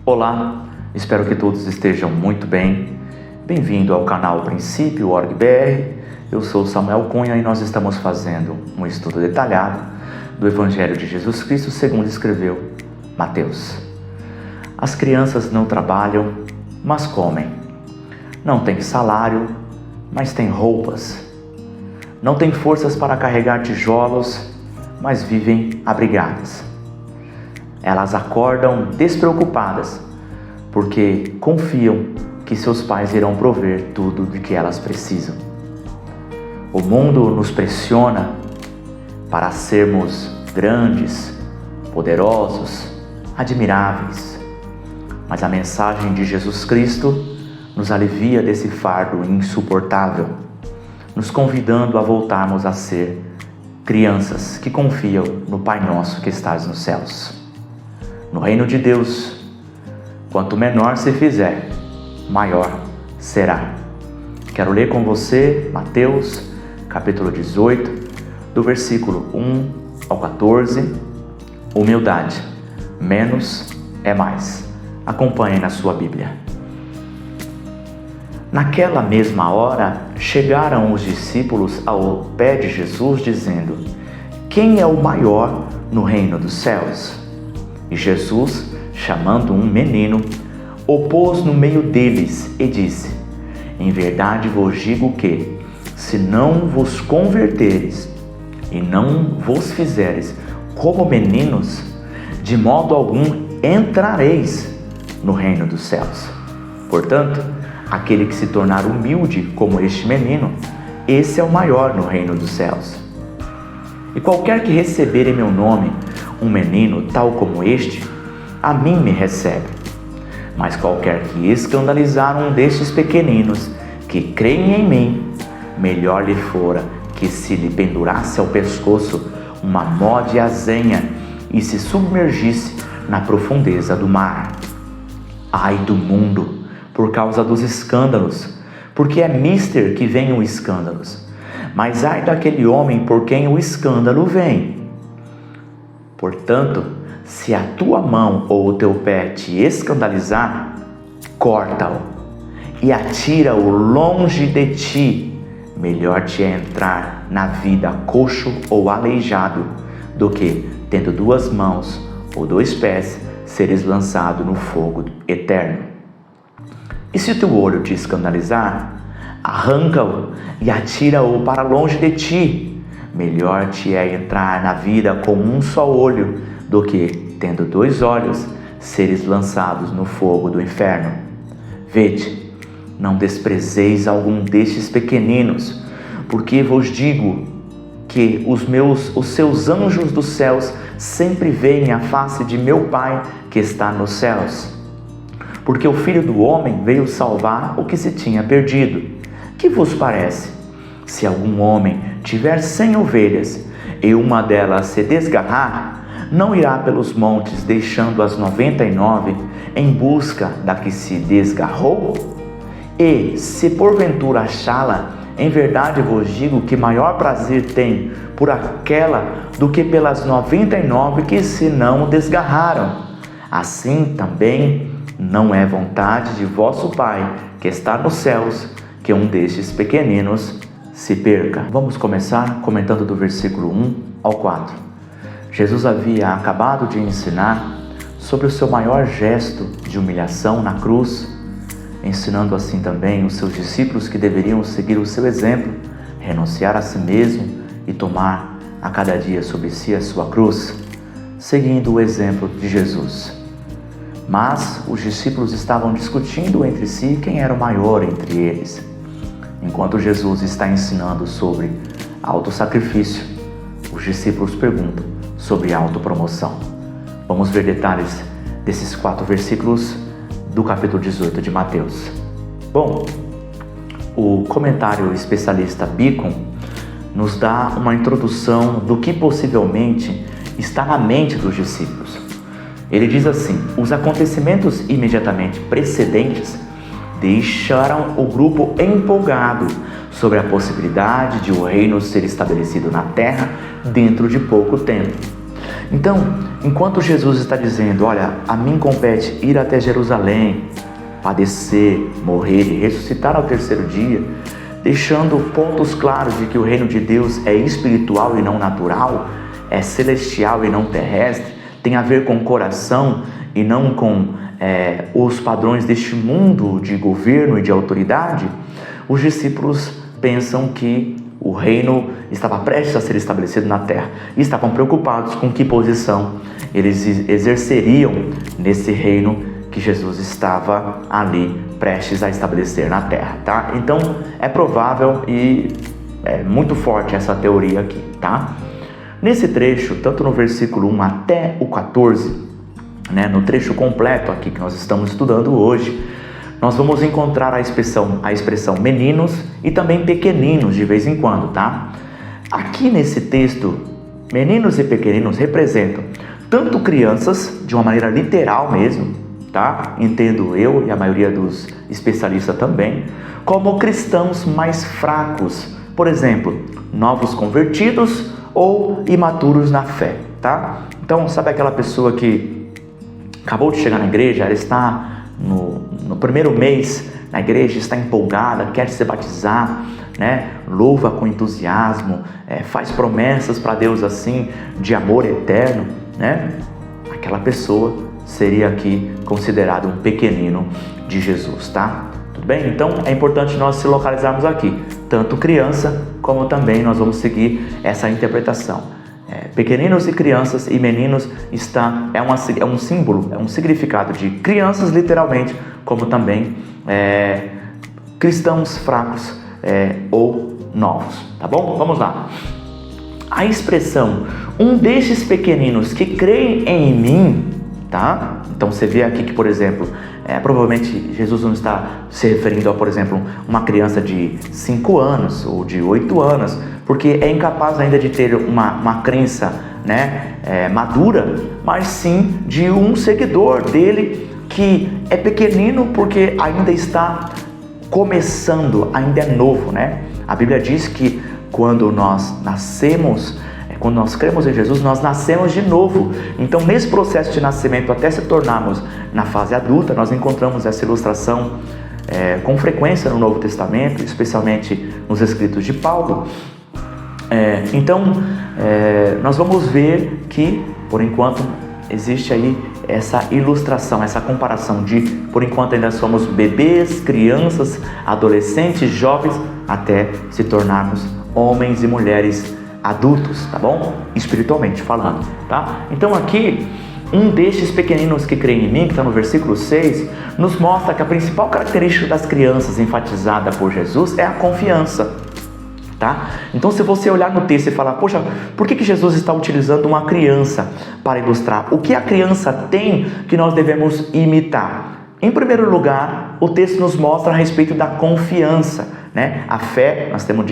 Olá, espero que todos estejam muito bem. Bem-vindo ao canal Princípio Org BR. Eu sou Samuel Cunha e nós estamos fazendo um estudo detalhado do Evangelho de Jesus Cristo segundo escreveu Mateus. As crianças não trabalham, mas comem. Não têm salário, mas têm roupas. Não têm forças para carregar tijolos, mas vivem abrigadas. Elas acordam despreocupadas, porque confiam que seus pais irão prover tudo de que elas precisam. O mundo nos pressiona para sermos grandes, poderosos, admiráveis. Mas a mensagem de Jesus Cristo nos alivia desse fardo insuportável, nos convidando a voltarmos a ser crianças que confiam no Pai Nosso que estás nos céus. No reino de Deus, quanto menor se fizer, maior será. Quero ler com você Mateus, capítulo 18, do versículo 1 ao 14. Humildade, menos é mais. Acompanhe na sua Bíblia. Naquela mesma hora, chegaram os discípulos ao pé de Jesus, dizendo: Quem é o maior no reino dos céus? E Jesus, chamando um menino, o pôs no meio deles e disse: Em verdade vos digo que, se não vos converteres e não vos fizeres como meninos, de modo algum entrareis no reino dos céus. Portanto, aquele que se tornar humilde como este menino, esse é o maior no reino dos céus. E qualquer que receber em meu nome um menino tal como este, a mim me recebe. Mas qualquer que escandalizar um destes pequeninos que creem em mim, melhor lhe fora que se lhe pendurasse ao pescoço uma mó de azenha e se submergisse na profundeza do mar. Ai do mundo, por causa dos escândalos, porque é mister que vem o escândalos. Mas ai daquele homem por quem o escândalo vem. Portanto, se a tua mão ou o teu pé te escandalizar, corta-o e atira-o longe de ti. Melhor te é entrar na vida coxo ou aleijado, do que, tendo duas mãos ou dois pés, seres lançado no fogo eterno. E se o teu olho te escandalizar, arranca-o e atira-o para longe de ti. Melhor te é entrar na vida com um só olho, do que, tendo dois olhos, seres lançados no fogo do inferno. Vede, não desprezeis algum destes pequeninos, porque vos digo que os seus anjos dos céus sempre veem a face de meu Pai que está nos céus. Porque o Filho do Homem veio salvar o que se tinha perdido. Que vos parece? Se algum homem tiver 100 ovelhas e uma delas se desgarrar, não irá pelos montes deixando as 99 em busca da que se desgarrou? E, se porventura achá-la, em verdade vos digo que maior prazer tem por aquela do que pelas 99 que se não desgarraram. Assim também não é vontade de vosso Pai que está nos céus que um destes pequeninos se perca. Vamos começar comentando do versículo 1 ao 4. Jesus havia acabado de ensinar sobre o seu maior gesto de humilhação na cruz, ensinando assim também os seus discípulos que deveriam seguir o seu exemplo, renunciar a si mesmo e tomar a cada dia sobre si a sua cruz, seguindo o exemplo de Jesus. Mas os discípulos estavam discutindo entre si quem era o maior entre eles. Enquanto Jesus está ensinando sobre autossacrifício, os discípulos perguntam sobre autopromoção. Vamos ver detalhes desses 4 versículos do capítulo 18 de Mateus. Bom, o comentário especialista Beacon nos dá uma introdução do que possivelmente está na mente dos discípulos. Ele diz assim: os acontecimentos imediatamente precedentes deixaram o grupo empolgado sobre a possibilidade de o reino ser estabelecido na terra dentro de pouco tempo. Então, enquanto Jesus está dizendo, olha, a mim compete ir até Jerusalém, padecer, morrer e ressuscitar ao terceiro dia, deixando pontos claros de que o reino de Deus é espiritual e não natural, é celestial e não terrestre, tem a ver com o coração e não com os padrões deste mundo de governo e de autoridade, os discípulos pensam que o reino estava prestes a ser estabelecido na terra e estavam preocupados com que posição eles exerceriam nesse reino que Jesus estava ali prestes a estabelecer na terra, tá? Então é provável e é muito forte essa teoria aqui, tá? Nesse trecho, tanto no versículo 1 até o 14, né, no trecho completo aqui que nós estamos estudando hoje, nós vamos encontrar a expressão meninos e também pequeninos de vez em quando, tá? Aqui nesse texto, meninos e pequeninos representam tanto crianças, de uma maneira literal mesmo, tá? Entendo eu e a maioria dos especialistas também, como cristãos mais fracos, por exemplo, novos convertidos ou imaturos na fé, tá? Então, sabe aquela pessoa que acabou de chegar na igreja, ela está no primeiro mês na igreja, está empolgada, quer se batizar, né? Louva com entusiasmo, faz promessas para Deus assim, de amor eterno, né? Aquela pessoa seria aqui considerado um pequenino de Jesus, tá? Tudo bem? Então é importante nós se localizarmos aqui, tanto criança como também nós vamos seguir essa interpretação. Pequeninos e crianças e meninos é um símbolo, é um significado de crianças literalmente, como também cristãos fracos ou novos, tá bom? Vamos lá. A expressão, um destes pequeninos que creem em mim, tá? Então você vê aqui que, por exemplo, provavelmente Jesus não está se referindo a, por exemplo, uma criança de 5 anos ou de 8 anos, porque é incapaz ainda de ter uma crença, né, madura, mas sim de um seguidor dele que é pequenino porque ainda está começando, ainda é novo, né? A Bíblia diz que quando nós nascemos, quando nós cremos em Jesus, nós nascemos de novo. Então, nesse processo de nascimento, até se tornarmos na fase adulta, nós encontramos essa ilustração com frequência no Novo Testamento, especialmente nos escritos de Paulo. Então, nós vamos ver que, por enquanto, existe aí essa ilustração, essa comparação de, por enquanto, ainda somos bebês, crianças, adolescentes, jovens, até se tornarmos homens e mulheres adultos, tá bom? Espiritualmente falando, tá? Então aqui, um destes pequeninos que creem em mim, que está no versículo 6, nos mostra que a principal característica das crianças enfatizada por Jesus é a confiança, tá? Então se você olhar no texto e falar, poxa, por que Jesus está utilizando uma criança para ilustrar? O que a criança tem que nós devemos imitar? Em primeiro lugar, o texto nos mostra a respeito da confiança, né? A fé, nós temos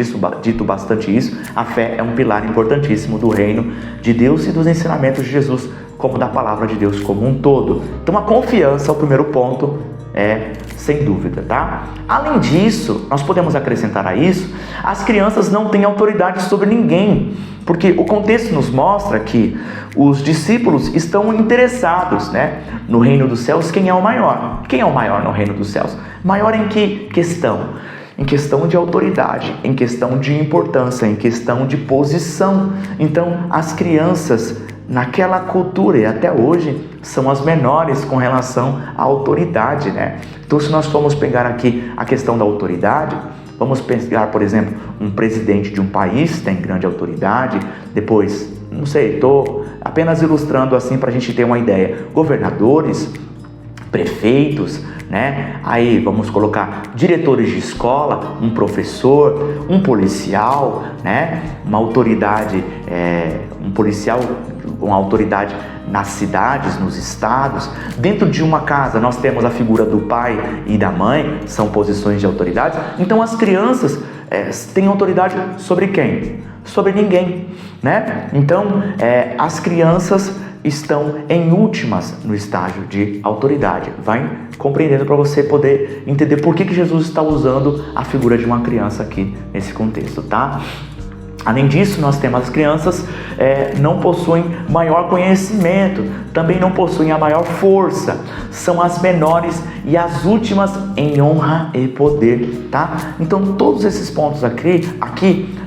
dito bastante isso, a fé é um pilar importantíssimo do reino de Deus e dos ensinamentos de Jesus, como da palavra de Deus como um todo. Então a confiança, o primeiro ponto, sem dúvida, tá? Além disso, nós podemos acrescentar a isso, as crianças não têm autoridade sobre ninguém, porque o contexto nos mostra que os discípulos estão interessados, né, no reino dos céus. Quem é o maior? Quem é o maior no reino dos céus? Maior em que questão? Em questão de autoridade, em questão de importância, em questão de posição. Então, as crianças naquela cultura e até hoje são as menores com relação à autoridade, né? Então, se nós formos pegar aqui a questão da autoridade, vamos pegar, por exemplo, um presidente de um país tem grande autoridade, depois, não sei, estou apenas ilustrando assim para a gente ter uma ideia, governadores, prefeitos, né? Aí vamos colocar diretores de escola, um professor, um policial, né? Uma autoridade, um policial, uma autoridade nas cidades, nos estados. Dentro de uma casa nós temos a figura do pai e da mãe, são posições de autoridade. Então as crianças têm autoridade sobre quem? Sobre ninguém, né? Então as crianças estão em últimas no estágio de autoridade. Vai compreendendo para você poder entender por que Jesus está usando a figura de uma criança aqui nesse contexto, tá? Além disso, nós temos as crianças não possuem maior conhecimento, também não possuem a maior força, são as menores e as últimas em honra e poder, tá? Então todos esses pontos aqui,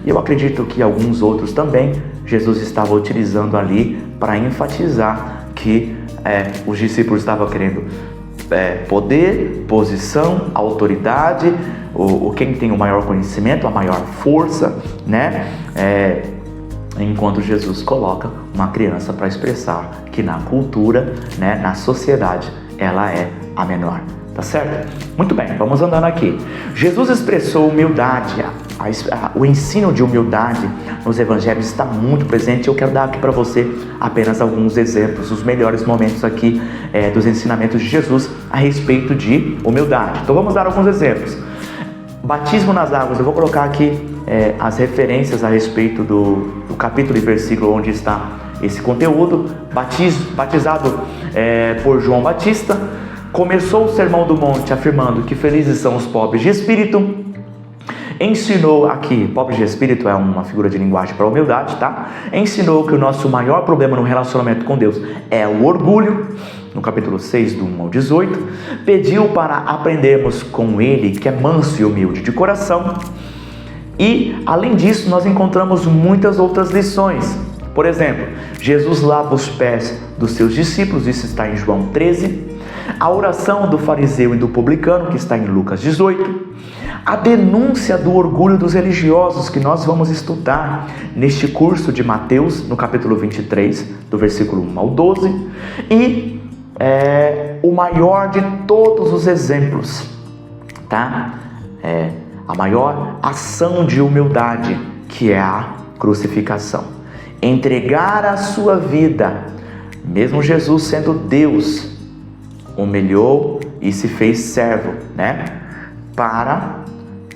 eu acredito que alguns outros também, Jesus estava utilizando ali para enfatizar que os discípulos estavam querendo poder, posição, autoridade, quem tem o maior conhecimento, a maior força, né? Enquanto Jesus coloca uma criança para expressar que na cultura, né, na sociedade, ela é a menor, tá certo? Muito bem, vamos andando aqui. Jesus expressou humildade, o ensino de humildade nos evangelhos está muito presente. Eu quero dar aqui para você apenas alguns exemplos, os melhores momentos aqui dos ensinamentos de Jesus a respeito de humildade. Então vamos dar alguns exemplos. Batismo nas águas, eu vou colocar aqui as referências a respeito do capítulo e versículo onde está esse conteúdo. Batizado por João Batista, começou o Sermão do Monte afirmando que felizes são os pobres de espírito. Ensinou aqui, pobre de espírito é uma figura de linguagem para humildade, tá? Ensinou que o nosso maior problema no relacionamento com Deus é o orgulho, no capítulo 6, do 1 ao 18. Pediu para aprendermos com Ele, que é manso e humilde de coração. E, além disso, nós encontramos muitas outras lições. Por exemplo, Jesus lava os pés dos seus discípulos, isso está em João 13. A oração do fariseu e do publicano, que está em Lucas 18. A denúncia do orgulho dos religiosos, que nós vamos estudar neste curso de Mateus, no capítulo 23, do versículo 1 ao 12. E o maior de todos os exemplos, tá? A maior ação de humildade, que é a crucificação. Entregar a sua vida, mesmo Jesus sendo Deus, humilhou e se fez servo, né? Para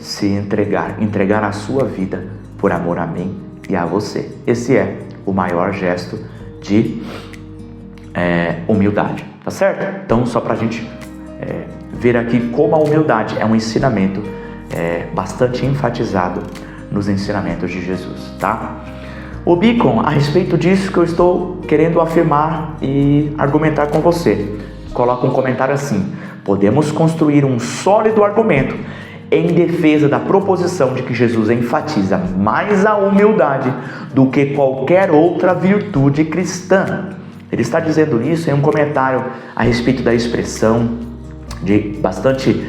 se entregar a sua vida por amor a mim e a você. Esse é o maior gesto de humildade, tá certo? Então, só para a gente ver aqui como a humildade é um ensinamento bastante enfatizado nos ensinamentos de Jesus, tá? O Beacon, a respeito disso que eu estou querendo afirmar e argumentar com você, coloca um comentário assim: podemos construir um sólido argumento em defesa da proposição de que Jesus enfatiza mais a humildade do que qualquer outra virtude cristã. Ele está dizendo isso em um comentário a respeito da expressão bastante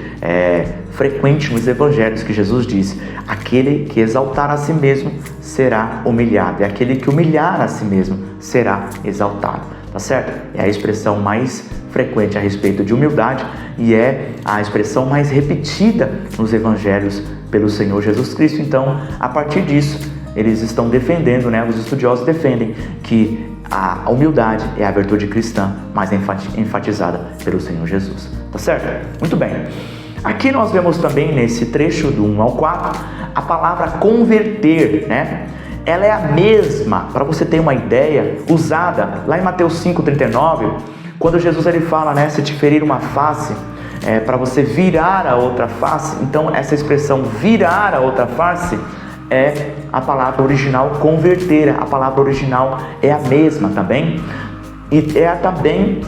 frequente nos evangelhos, que Jesus diz: aquele que exaltar a si mesmo será humilhado, e aquele que humilhar a si mesmo será exaltado, tá certo? É a expressão mais frequente a respeito de humildade e é a expressão mais repetida nos evangelhos pelo Senhor Jesus Cristo. Então, a partir disso, eles estão defendendo, né? Os estudiosos defendem que a humildade é a virtude cristã mais enfatizada pelo Senhor Jesus, tá certo? Muito bem. Aqui nós vemos também nesse trecho do 1 ao 4 a palavra converter, né? Ela é a mesma, para você ter uma ideia, usada lá em Mateus 5,39, quando Jesus ele fala, né, se te ferir uma face, para você virar a outra face. Então essa expressão virar a outra face é a palavra original converter, a palavra original é a mesma também, e é também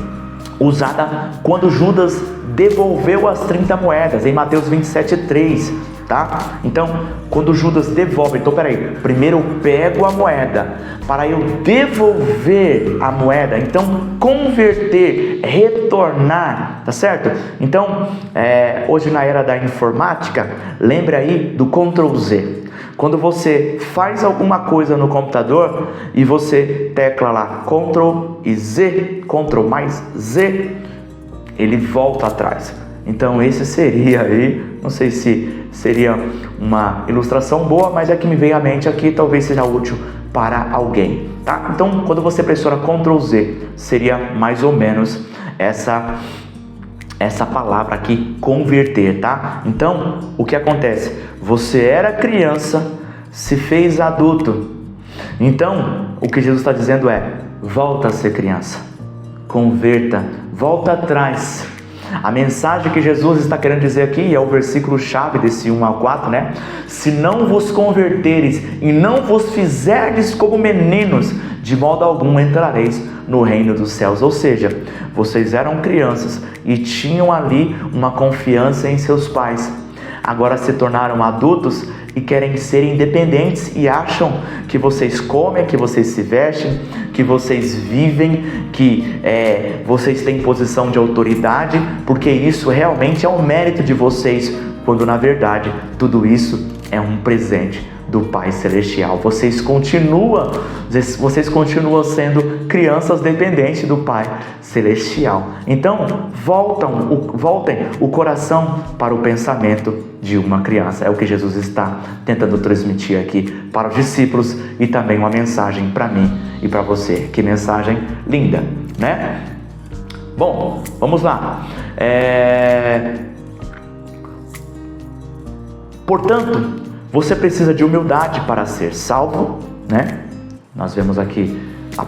usada quando Judas devolveu as 30 moedas, em Mateus 27,3, tá? Então, quando Judas devolve, então peraí, primeiro eu pego a moeda, para eu devolver a moeda, então converter, retornar, tá certo? Então, hoje na era da informática, lembre aí do Ctrl Z. Quando você faz alguma coisa no computador e você tecla lá Ctrl e Z, Ctrl mais Z, ele volta atrás. Então esse seria aí, não sei se seria uma ilustração boa, mas é que me veio à mente aqui, talvez seja útil para alguém, tá? Então quando você pressiona Ctrl Z, seria mais ou menos essa palavra aqui, converter, tá? Então, o que acontece? Você era criança, se fez adulto. Então, o que Jesus está dizendo é: volta a ser criança, converta, volta atrás. A mensagem que Jesus está querendo dizer aqui é o versículo chave desse 1 ao 4, né? Se não vos converteres e não vos fizerdes como meninos, de modo algum entrareis no reino dos céus. Ou seja, vocês eram crianças e tinham ali uma confiança em seus pais. Agora se tornaram adultos e querem ser independentes e acham que vocês comem, que vocês se vestem, que vocês vivem, que vocês têm posição de autoridade, porque isso realmente é um mérito de vocês, quando na verdade tudo isso é um presente do Pai Celestial. Vocês continuam sendo crianças dependentes do Pai Celestial. Então, voltem o coração para o pensamento de uma criança. É o que Jesus está tentando transmitir aqui para os discípulos e também uma mensagem para mim e para você. Que mensagem linda, né? Bom, vamos lá. Portanto, você precisa de humildade para ser salvo, né? Nós vemos aqui o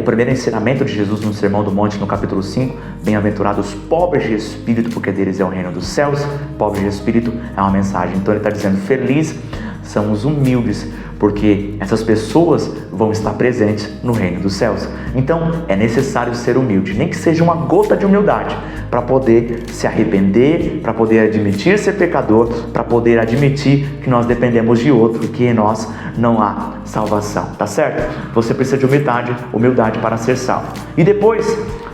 primeiro ensinamento de Jesus no Sermão do Monte, no capítulo 5. Bem-aventurados pobres de espírito, porque deles é o reino dos céus. Pobres de espírito é uma mensagem. Então ele está dizendo, feliz são os humildes, porque essas pessoas vão estar presentes no reino dos céus. Então é necessário ser humilde, nem que seja uma gota de humildade, para poder se arrepender, para poder admitir ser pecador, para poder admitir que nós dependemos de outro, que em nós não há salvação, tá certo? Você precisa de humildade para ser salvo. E depois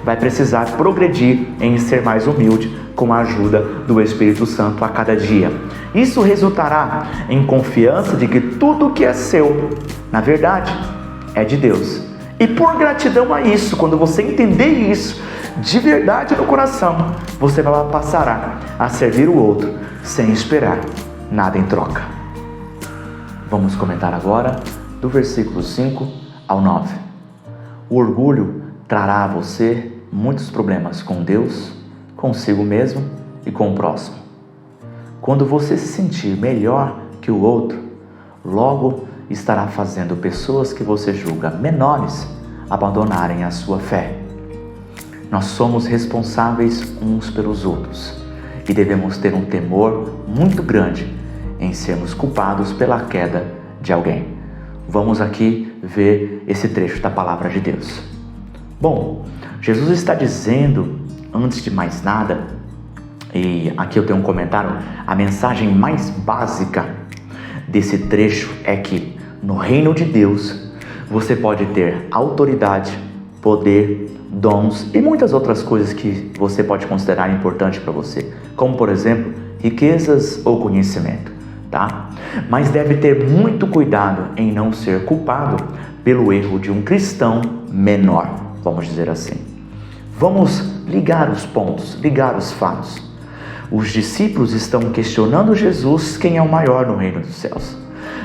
vai precisar progredir em ser mais humilde com a ajuda do Espírito Santo a cada dia. Isso resultará em confiança de que tudo que é seu, na verdade, é de Deus. E por gratidão a isso, quando você entender isso de verdade no coração, você passará a servir o outro sem esperar nada em troca. Vamos comentar agora do versículo 5 ao 9. O orgulho trará a você muitos problemas com Deus, consigo mesmo e com o próximo. Quando você se sentir melhor que o outro, logo estará fazendo pessoas que você julga menores abandonarem a sua fé. Nós somos responsáveis uns pelos outros e devemos ter um temor muito grande em sermos culpados pela queda de alguém. Vamos aqui ver esse trecho da palavra de Deus. Bom, Jesus está dizendo, antes de mais nada, e aqui eu tenho um comentário, a mensagem mais básica desse trecho é que no reino de Deus você pode ter autoridade, poder, dons e muitas outras coisas que você pode considerar importante para você, como por exemplo, riquezas ou conhecimento, tá? Mas deve ter muito cuidado em não ser culpado pelo erro de um cristão menor, vamos dizer assim. Vamos ligar os pontos, ligar os fatos. Os discípulos estão questionando Jesus quem é o maior no reino dos céus.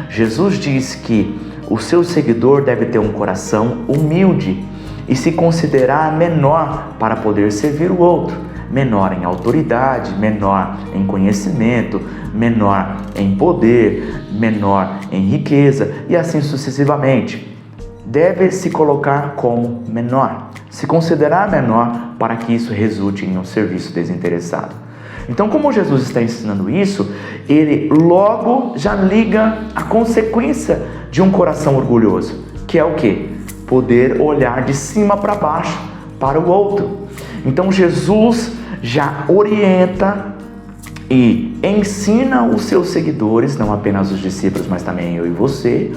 Jesus diz que o seu seguidor deve ter um coração humilde e se considerar menor para poder servir o outro, menor em autoridade, menor em conhecimento, menor em poder, menor em riqueza e assim sucessivamente. Deve se colocar como menor, se considerar menor para que isso resulte em um serviço desinteressado. Então, como Jesus está ensinando isso, ele logo já liga a consequência de um coração orgulhoso, que é o quê? Poder olhar de cima para baixo para o outro. Então Jesus já orienta e ensina os seus seguidores, não apenas os discípulos, mas também eu e você,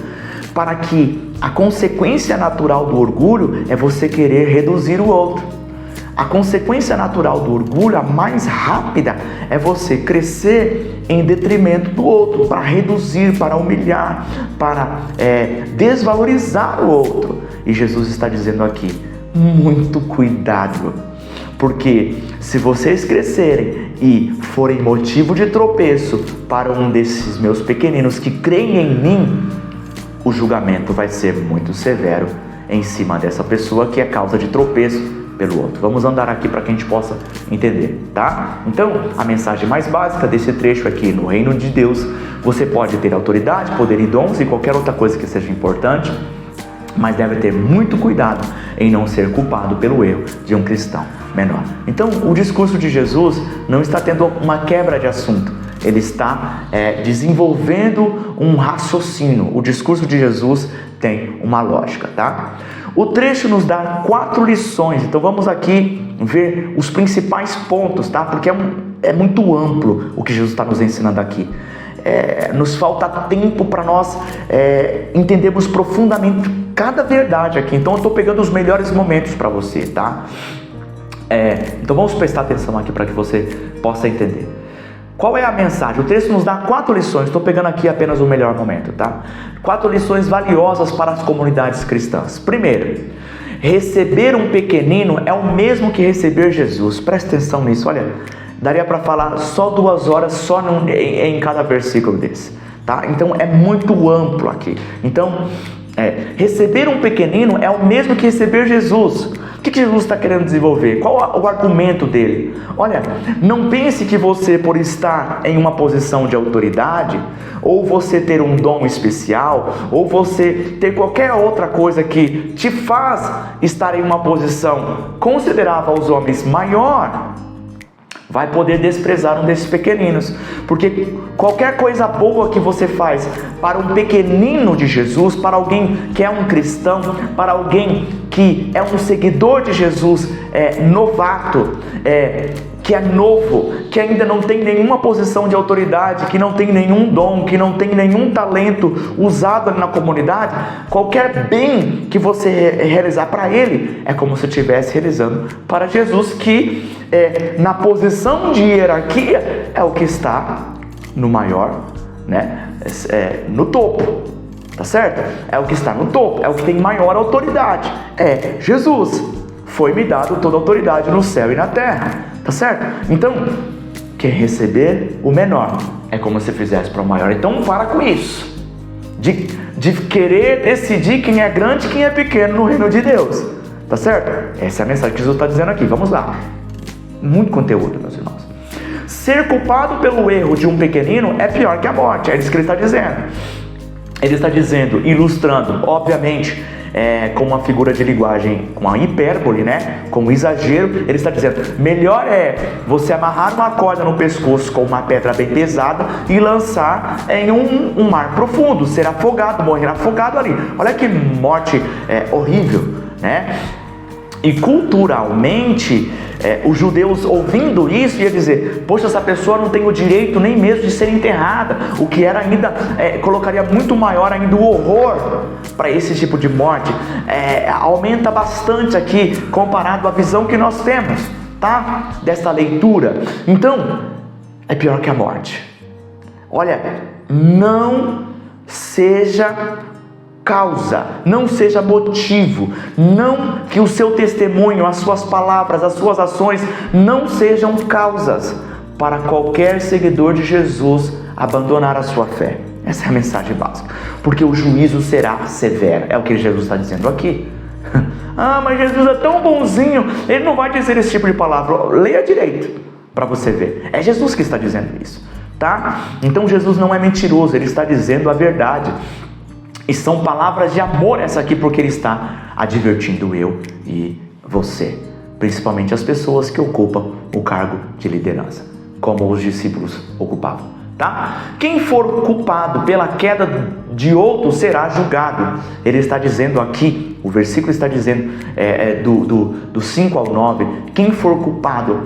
para que a consequência natural do orgulho é você querer reduzir o outro. A consequência natural do orgulho, a mais rápida, é você crescer em detrimento do outro, para reduzir, para humilhar, para desvalorizar o outro. E Jesus está dizendo aqui, muito cuidado, porque se vocês crescerem e forem motivo de tropeço para um desses meus pequeninos que creem em mim, o julgamento vai ser muito severo em cima dessa pessoa que é causa de tropeço pelo outro. Vamos andar aqui para que a gente possa entender, tá? Então, a mensagem mais básica desse trecho aqui, no reino de Deus, você pode ter autoridade, poder e dons e qualquer outra coisa que seja importante, mas deve ter muito cuidado em não ser culpado pelo erro de um cristão menor. Então, o discurso de Jesus não está tendo uma quebra de assunto, ele está desenvolvendo um raciocínio. O discurso de Jesus tem uma lógica, tá? O trecho nos dá 4 lições, então vamos aqui ver os principais pontos, tá? Porque é muito amplo o que Jesus está nos ensinando aqui. Nos falta tempo para nós entendermos profundamente cada verdade aqui, então eu estou pegando os melhores momentos para você, tá? Então vamos prestar atenção aqui para que você possa entender. Qual é a mensagem? O texto nos dá 4 lições, estou pegando aqui apenas o melhor momento, tá? 4 lições valiosas para as comunidades cristãs. Primeiro, receber um pequenino é o mesmo que receber Jesus. Presta atenção nisso, olha, daria para falar só 2 horas só em cada versículo desse, tá? Então é muito amplo aqui. Então, receber um pequenino é o mesmo que receber Jesus. O que Jesus está querendo desenvolver? Qual o argumento dele? Olha, não pense que você, por estar em uma posição de autoridade, ou você ter um dom especial, ou você ter qualquer outra coisa que te faz estar em uma posição considerável aos homens maior, vai poder desprezar um desses pequeninos, porque qualquer coisa boa que você faz para um pequenino de Jesus, para alguém que é um cristão, para alguém que é um seguidor de Jesus, novato, que é novo, que ainda não tem nenhuma posição de autoridade, que não tem nenhum dom, que não tem nenhum talento usado na comunidade, qualquer bem que você realizar para ele, é como se estivesse realizando para Jesus, que na posição de hierarquia é o que está no maior, né? No topo, tá certo? É o que está no topo, é o que tem maior autoridade, é Jesus. Foi-me dado toda a autoridade no céu e na terra, tá certo? Então, quem receber o menor é como se fizesse para o maior. Então, para com isso, de querer decidir quem é grande e quem é pequeno no reino de Deus, tá certo? Essa é a mensagem que Jesus está dizendo aqui. Vamos lá. Muito conteúdo, meus irmãos. Ser culpado pelo erro de um pequenino é pior que a morte. É isso que ele está dizendo. Ele está dizendo, ilustrando, obviamente, com uma figura de linguagem, com a hipérbole, né? Com um exagero. Ele está dizendo, melhor é você amarrar uma corda no pescoço com uma pedra bem pesada e lançar em um mar profundo, ser afogado, morrer afogado ali. Olha que morte horrível, né? E culturalmente, os judeus ouvindo isso ia dizer, poxa, essa pessoa não tem o direito nem mesmo de ser enterrada, o que era ainda, colocaria muito maior ainda o horror para esse tipo de morte. Aumenta bastante aqui comparado à visão que nós temos, tá? Dessa leitura. Então, é pior que a morte. Olha, não seja causa, não seja motivo, não que o seu testemunho, as suas palavras, as suas ações não sejam causas para qualquer seguidor de Jesus abandonar a sua fé. Essa é a mensagem básica, porque o juízo será severo, é o que Jesus está dizendo aqui. Ah, mas Jesus é tão bonzinho, ele não vai dizer esse tipo de palavra. Leia direito para você ver, é Jesus que está dizendo isso, tá? Então Jesus não é mentiroso, ele está dizendo a verdade. E são palavras de amor essa aqui, porque ele está advertindo eu e você, principalmente as pessoas que ocupam o cargo de liderança, como os discípulos ocupavam, tá? Quem for culpado pela queda de outro será julgado. Ele está dizendo aqui, o versículo está dizendo, do 5 ao 9, quem for culpado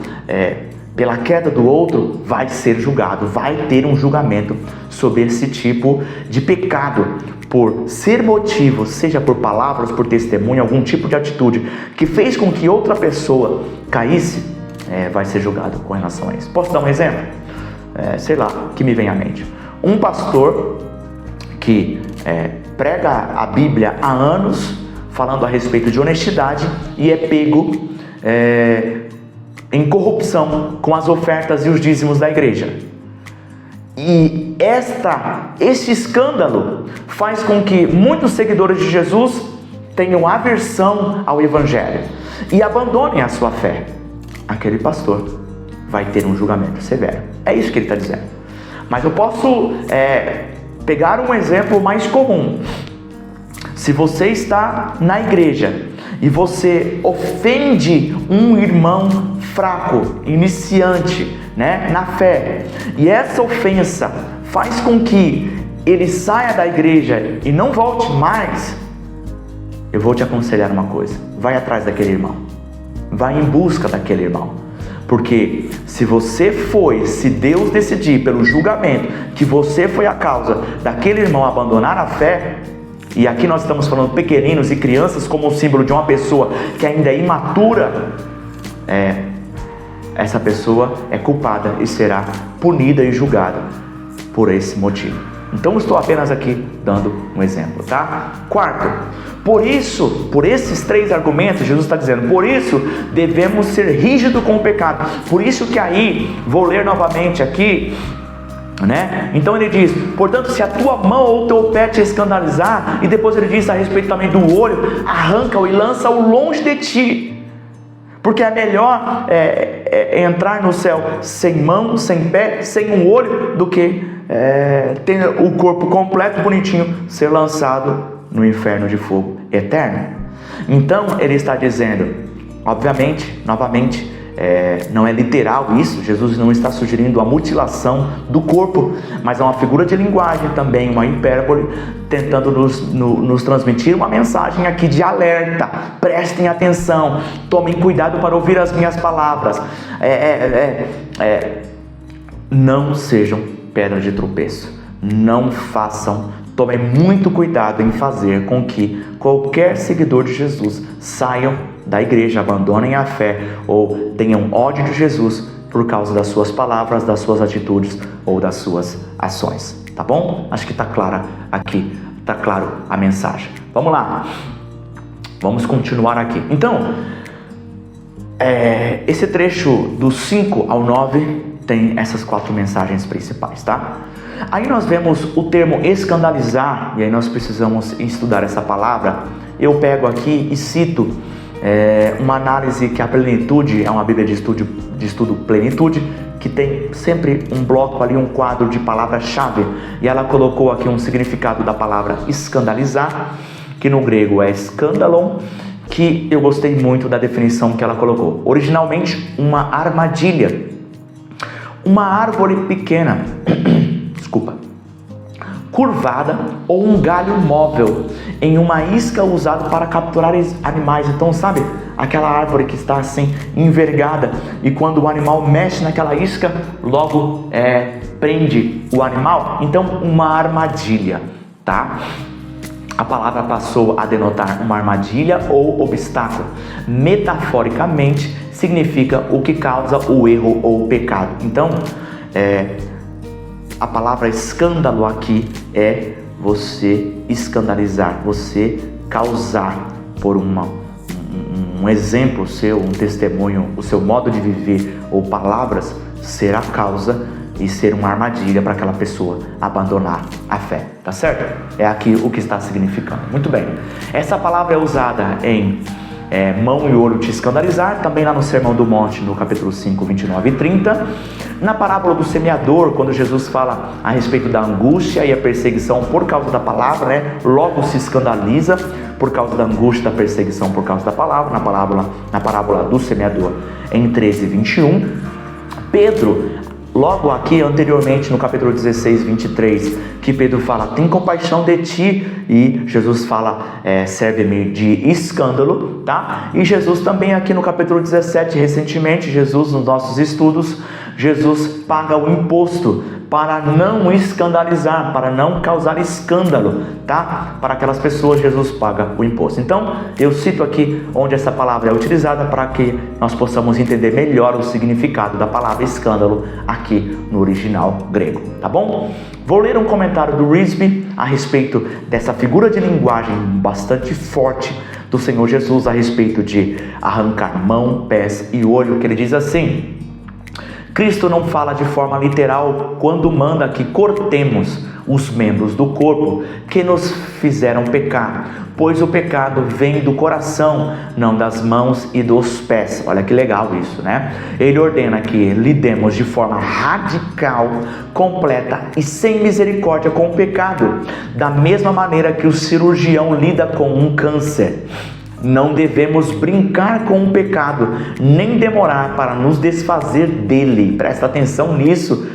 pela queda do outro vai ser julgado, vai ter um julgamento sobre esse tipo de pecado, por ser motivo, seja por palavras, por testemunho, algum tipo de atitude que fez com que outra pessoa caísse, vai ser julgado com relação a isso. Posso dar um exemplo? Sei lá, que me vem à mente. Um pastor que prega a Bíblia há anos, falando a respeito de honestidade, e é pego em corrupção com as ofertas e os dízimos da igreja. E este escândalo faz com que muitos seguidores de Jesus tenham aversão ao Evangelho e abandonem a sua fé. Aquele pastor vai ter um julgamento severo. É isso que ele está dizendo. Mas eu posso pegar um exemplo mais comum. se você está na igreja e você ofende um irmão fraco, iniciante, né, na fé, e essa ofensa faz com que ele saia da igreja e não volte mais, eu vou te aconselhar uma coisa: vai atrás daquele irmão, vai em busca daquele irmão. Porque se Deus decidir pelo julgamento que você foi a causa daquele irmão abandonar a fé, e aqui nós estamos falando pequeninos e crianças como um símbolo de uma pessoa que ainda é imatura, essa pessoa é culpada e será punida e julgada por esse motivo. Então estou apenas aqui dando um exemplo, tá? Quarto, por esses 3 argumentos, Jesus está dizendo, por isso devemos ser rígidos com o pecado. Por isso que aí, vou ler novamente aqui, né? Então ele diz, portanto, se a tua mão ou o teu pé te escandalizar, e depois ele diz a respeito também do olho, arranca-o e lança-o longe de ti. Porque é melhor entrar no céu sem mão, sem pé, sem um olho, do que ter o corpo completo, bonitinho, ser lançado no inferno de fogo eterno. Então ele está dizendo, obviamente, novamente, não é literal isso, Jesus não está sugerindo a mutilação do corpo, mas é uma figura de linguagem também, uma hipérbole, tentando nos transmitir uma mensagem aqui de alerta. Prestem atenção, tomem cuidado para ouvir as minhas palavras, não sejam pedra de tropeço, não façam, tomem muito cuidado em fazer com que qualquer seguidor de Jesus saiam da igreja, abandonem a fé ou tenham ódio de Jesus por causa das suas palavras, das suas atitudes ou das suas ações, tá bom? Acho que está clara aqui, está claro a mensagem. Vamos lá, vamos continuar aqui. Então, esse trecho do 5 ao 9 tem essas 4 mensagens principais, tá? Aí nós vemos o termo escandalizar, e aí nós precisamos estudar essa palavra. Eu pego aqui e cito uma análise que a Plenitude, é uma Bíblia de estudo Plenitude, que tem sempre um bloco ali, um quadro de palavra-chave, e ela colocou aqui um significado da palavra escandalizar, que no grego é skandalon, que eu gostei muito da definição que ela colocou. Originalmente, uma armadilha, uma árvore pequena, curvada ou um galho móvel em uma isca usado para capturar animais. Então, sabe, aquela árvore que está assim envergada e quando o animal mexe naquela isca, logo prende o animal. Então, uma armadilha, tá? A palavra passou a denotar uma armadilha ou obstáculo. Metaforicamente, significa o que causa o erro ou o pecado. Então, a palavra escândalo aqui é você escandalizar, você causar por um exemplo seu, um testemunho, o seu modo de viver ou palavras ser a causa e ser uma armadilha para aquela pessoa abandonar a fé, tá certo? É aqui o que está significando. Muito bem, essa palavra é usada em mão e olho te escandalizar, também lá no Sermão do Monte, no capítulo 5, 29 e 30, na parábola do semeador, quando Jesus fala a respeito da angústia e a perseguição por causa da palavra, né? Logo se escandaliza por causa da angústia e da perseguição por causa da palavra, na parábola do semeador, em 13 e 21, Pedro, logo aqui anteriormente no capítulo 16, 23, que Pedro fala, tem compaixão de ti, e Jesus fala, serve-me de escândalo, tá? E Jesus também aqui no capítulo 17, recentemente, Jesus nos nossos estudos, Jesus paga o imposto para não escandalizar, para não causar escândalo, tá? Para aquelas pessoas, Jesus paga o imposto. Então, eu cito aqui onde essa palavra é utilizada para que nós possamos entender melhor o significado da palavra escândalo aqui no original grego, tá bom? Vou ler um comentário do Risby a respeito dessa figura de linguagem bastante forte do Senhor Jesus a respeito de arrancar mão, pés e olho, que ele diz assim: Cristo não fala de forma literal quando manda que cortemos os membros do corpo que nos fizeram pecar, pois o pecado vem do coração, não das mãos e dos pés. Olha que legal isso, né? Ele ordena que lidemos de forma radical, completa e sem misericórdia com o pecado, da mesma maneira que o cirurgião lida com um câncer. Não devemos brincar com o pecado, nem demorar para nos desfazer dele. Presta atenção nisso.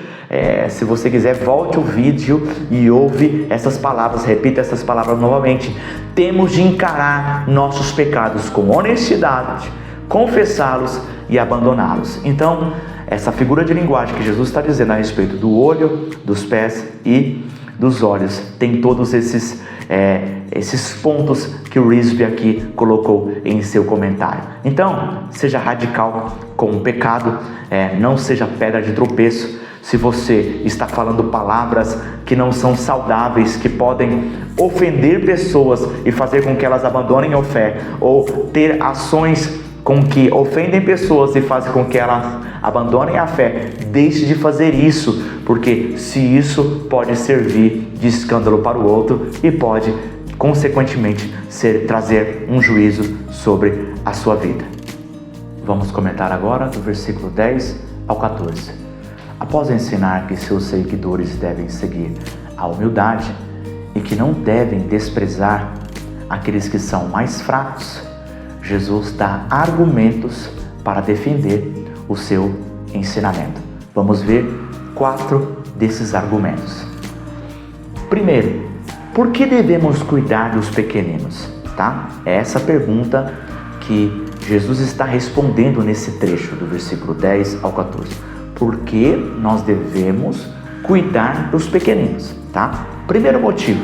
Se você quiser, volte o vídeo e ouve essas palavras, repita essas palavras novamente. Temos de encarar nossos pecados com honestidade, confessá-los e abandoná-los. Então, essa figura de linguagem que Jesus está dizendo a respeito do olho, dos pés e dos olhos, tem todos esses pontos que o Risby aqui colocou em seu comentário. Então, seja radical com o pecado, não seja pedra de tropeço. Se você está falando palavras que não são saudáveis, que podem ofender pessoas e fazer com que elas abandonem a fé, ou ter ações com que ofendem pessoas e fazem com que elas abandonem a fé, deixe de fazer isso, porque se isso pode servir de escândalo para o outro e pode, consequentemente, trazer um juízo sobre a sua vida. Vamos comentar agora do versículo 10 ao 14. Após ensinar que seus seguidores devem seguir a humildade e que não devem desprezar aqueles que são mais fracos, Jesus dá argumentos para defender o seu ensinamento. Vamos ver 4 desses argumentos. Primeiro, por que devemos cuidar dos pequeninos? É essa pergunta que Jesus está respondendo nesse trecho do versículo 10 ao 14. Por que nós devemos cuidar dos pequeninos? Primeiro motivo,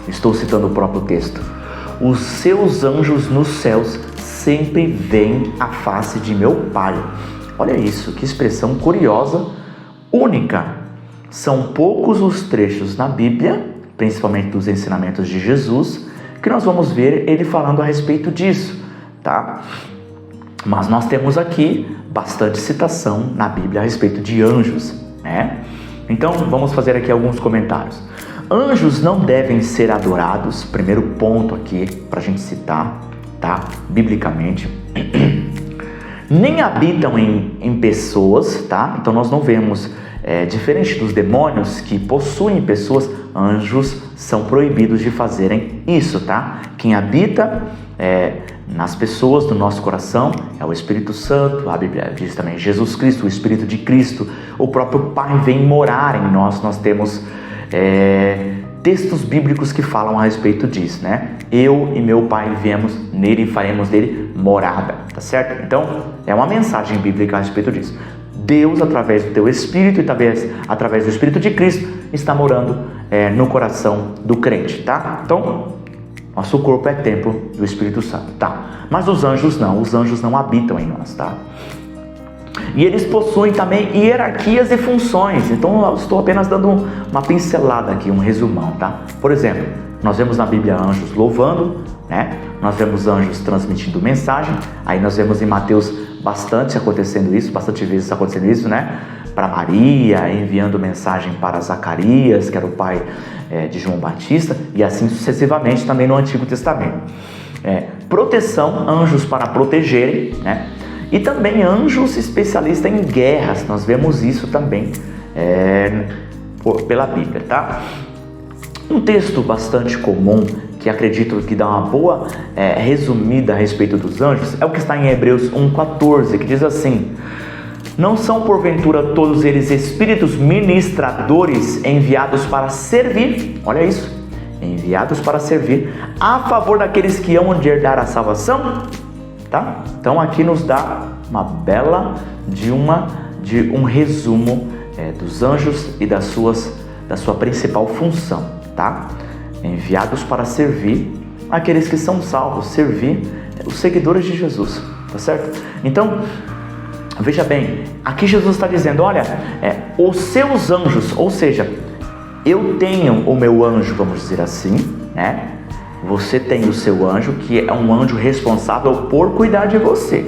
estou citando o próprio texto: os seus anjos nos céus sempre veem a face de meu Pai. Olha isso, que expressão curiosa, única. São poucos os trechos na Bíblia, principalmente dos ensinamentos de Jesus, que nós vamos ver ele falando a respeito disso, Mas nós temos aqui bastante citação na Bíblia a respeito de anjos, Então, vamos fazer aqui alguns comentários. Anjos não devem ser adorados, primeiro ponto aqui para a gente citar, biblicamente. Nem habitam em pessoas, Então nós não vemos, diferente dos demônios que possuem pessoas, anjos são proibidos de fazerem isso, Quem habita nas pessoas do nosso coração é o Espírito Santo. A Bíblia diz também Jesus Cristo, o Espírito de Cristo. O próprio Pai vem morar em nós. Nós temos textos bíblicos que falam a respeito disso, Eu e meu Pai viemos nele e faremos dele morada, certo? Então, é uma mensagem bíblica a respeito disso. Deus, através do teu Espírito e talvez através do Espírito de Cristo, está morando no coração do crente, Então, nosso corpo é templo do Espírito Santo, Mas os anjos não habitam em nós, E eles possuem também hierarquias e funções. Então eu estou apenas dando uma pincelada aqui, um resumão, Por exemplo, nós vemos na Bíblia anjos louvando, Nós vemos anjos transmitindo mensagem. Aí nós vemos em Mateus bastante vezes acontecendo isso, Para Maria, enviando mensagem para Zacarias, que era o pai de João Batista, e assim sucessivamente também no Antigo Testamento. Proteção, anjos para protegerem, E também anjos especialistas em guerras. Nós vemos isso também pela Bíblia, Um texto bastante comum, que acredito que dá uma boa resumida a respeito dos anjos, é o que está em Hebreus 1,14, que diz assim: não são porventura todos eles espíritos ministradores enviados para servir, olha isso, enviados para servir a favor daqueles que hão de herdar a salvação? Então aqui nos dá uma bela de um resumo dos anjos e da sua principal função, enviados para servir aqueles que são salvos, servir os seguidores de Jesus, certo? Então, veja bem, aqui Jesus está dizendo, olha, os seus anjos, ou seja, eu tenho o meu anjo, vamos dizer assim, Você tem o seu anjo, que é um anjo responsável por cuidar de você.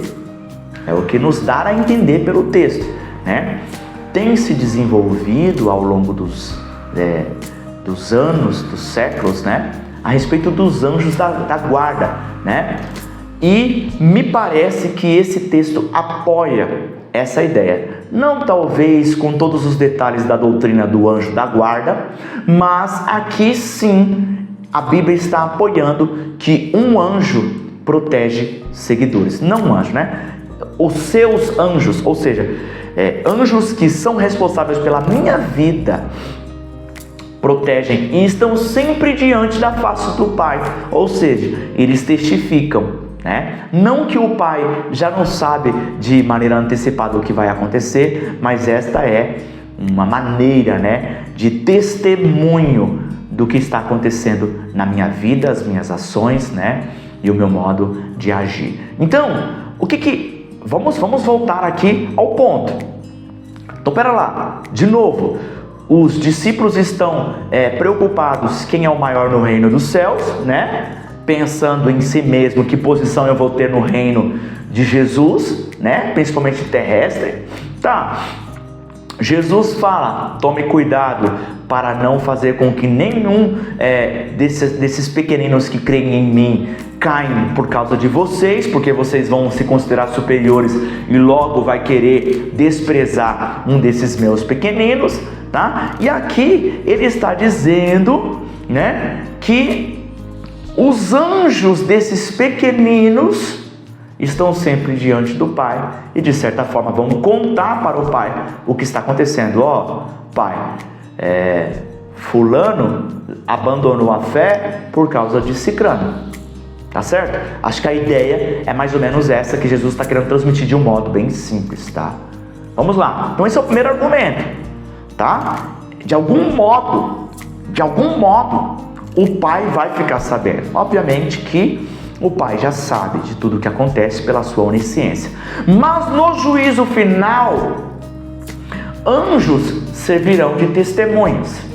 É o que nos dá a entender pelo texto, Tem se desenvolvido ao longo dos anos, dos séculos, né? A respeito dos anjos da guarda, né? E me parece que esse texto apoia essa ideia. Não talvez com todos os detalhes da doutrina do anjo da guarda, mas aqui sim a Bíblia está apoiando que um anjo protege seguidores. Não um anjo, né? Os seus anjos, ou seja, anjos que são responsáveis pela minha vida, protegem e estão sempre diante da face do Pai, ou seja, eles testificam, né? Não que o Pai já não sabe de maneira antecipada o que vai acontecer, mas esta é uma maneira, né, de testemunho do que está acontecendo na minha vida, as minhas ações, né, e o meu modo de agir. Então, vamos voltar aqui ao ponto. Então, pera lá, de novo. Os discípulos estão preocupados quem é o maior no reino dos céus, né? Pensando em si mesmo, que posição eu vou ter no reino de Jesus, né? Principalmente terrestre. Tá. Jesus fala: tome cuidado para não fazer com que nenhum desses pequeninos que creem em mim caem por causa de vocês, porque vocês vão se considerar superiores e logo vai querer desprezar um desses meus pequeninos, tá? E aqui ele está dizendo, né, que os anjos desses pequeninos estão sempre diante do Pai e de certa forma vão contar para o Pai o que está acontecendo. Ó, Pai, fulano abandonou a fé por causa de cicrano. Tá certo? Acho que a ideia é mais ou menos essa que Jesus está querendo transmitir de um modo bem simples, tá? Vamos lá. Então esse é o primeiro argumento, tá? De algum modo, o Pai vai ficar sabendo. Obviamente que o Pai já sabe de tudo o que acontece pela sua onisciência. Mas no juízo final, anjos servirão de testemunhas.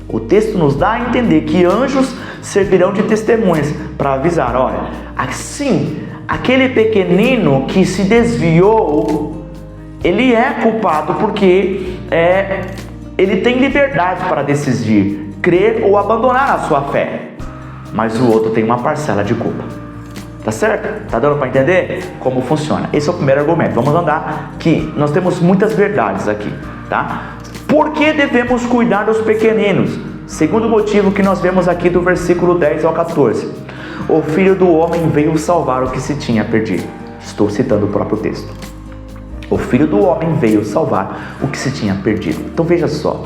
O texto nos dá a entender que anjos servirão de testemunhas para avisar: olha, assim, aquele pequenino que se desviou, ele é culpado porque ele tem liberdade para decidir crer ou abandonar a sua fé, mas o outro tem uma parcela de culpa. Tá certo? Tá dando para entender como funciona? Esse é o primeiro argumento. Vamos andar que nós temos muitas verdades aqui, tá? Por que devemos cuidar dos pequeninos? Segundo motivo que nós vemos aqui do versículo 10 ao 14. O Filho do Homem veio salvar o que se tinha perdido. Estou citando o próprio texto. O Filho do Homem veio salvar o que se tinha perdido. Então veja só,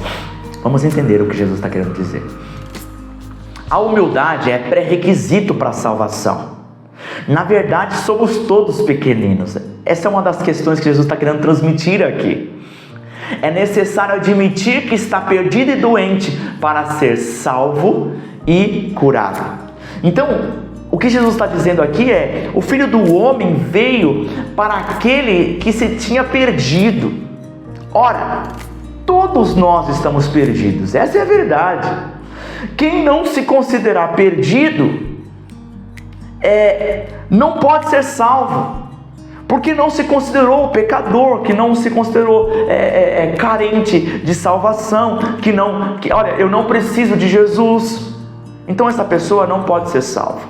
vamos entender o que Jesus está querendo dizer. A humildade é pré-requisito para a salvação. Na verdade, somos todos pequeninos. Essa é uma das questões que Jesus está querendo transmitir aqui. É necessário admitir que está perdido e doente para ser salvo e curado. Então, o que Jesus está dizendo aqui é: o Filho do Homem veio para aquele que se tinha perdido. Ora, todos nós estamos perdidos, essa é a verdade. Quem não se considerar perdido, não pode ser salvo. Porque não se considerou pecador, que não se considerou carente de salvação, olha, eu não preciso de Jesus. Então essa pessoa não pode ser salva.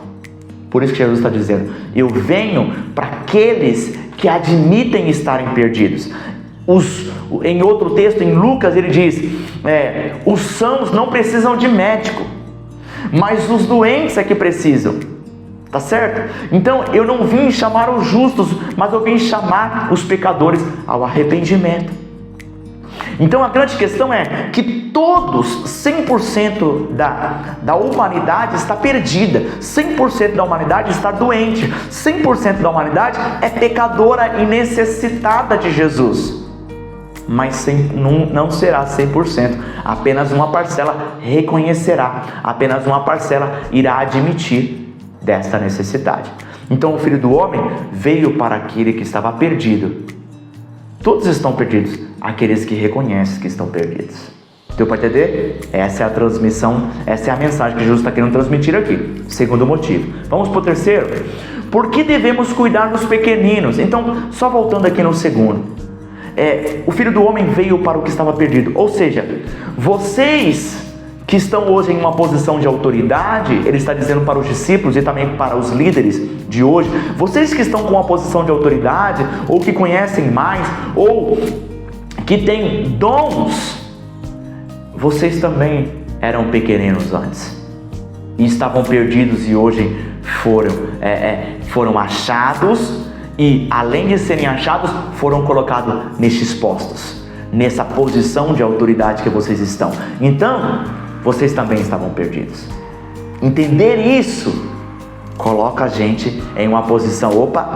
Por isso que Jesus está dizendo: eu venho para aqueles que admitem estarem perdidos. Em outro texto, em Lucas, ele diz: os sãos não precisam de médico, mas os doentes é que precisam. Tá certo? Então eu não vim chamar os justos, mas eu vim chamar os pecadores ao arrependimento. Então a grande questão é que todos, 100% da humanidade está perdida, 100% da humanidade está doente, 100% da humanidade é pecadora e necessitada de Jesus. Mas não será 100%, apenas uma parcela reconhecerá, apenas uma parcela irá admitir desta necessidade. Então o Filho do Homem veio para aquele que estava perdido. Todos estão perdidos, aqueles que reconhecem que estão perdidos. Deu para entender? Essa é a transmissão, essa é a mensagem que Jesus está querendo transmitir aqui. Segundo motivo. Vamos para o terceiro. Por que devemos cuidar dos pequeninos? Então, só voltando aqui no segundo. o Filho do Homem veio para o que estava perdido. Ou seja, vocês que estão hoje em uma posição de autoridade, ele está dizendo para os discípulos e também para os líderes de hoje, vocês que estão com uma posição de autoridade, ou que conhecem mais, ou que têm dons, vocês também eram pequeninos antes e estavam perdidos e hoje foram achados, e além de serem achados, foram colocados nestes postos, nessa posição de autoridade que vocês estão. Então, vocês também estavam perdidos. Entender isso coloca a gente em uma posição,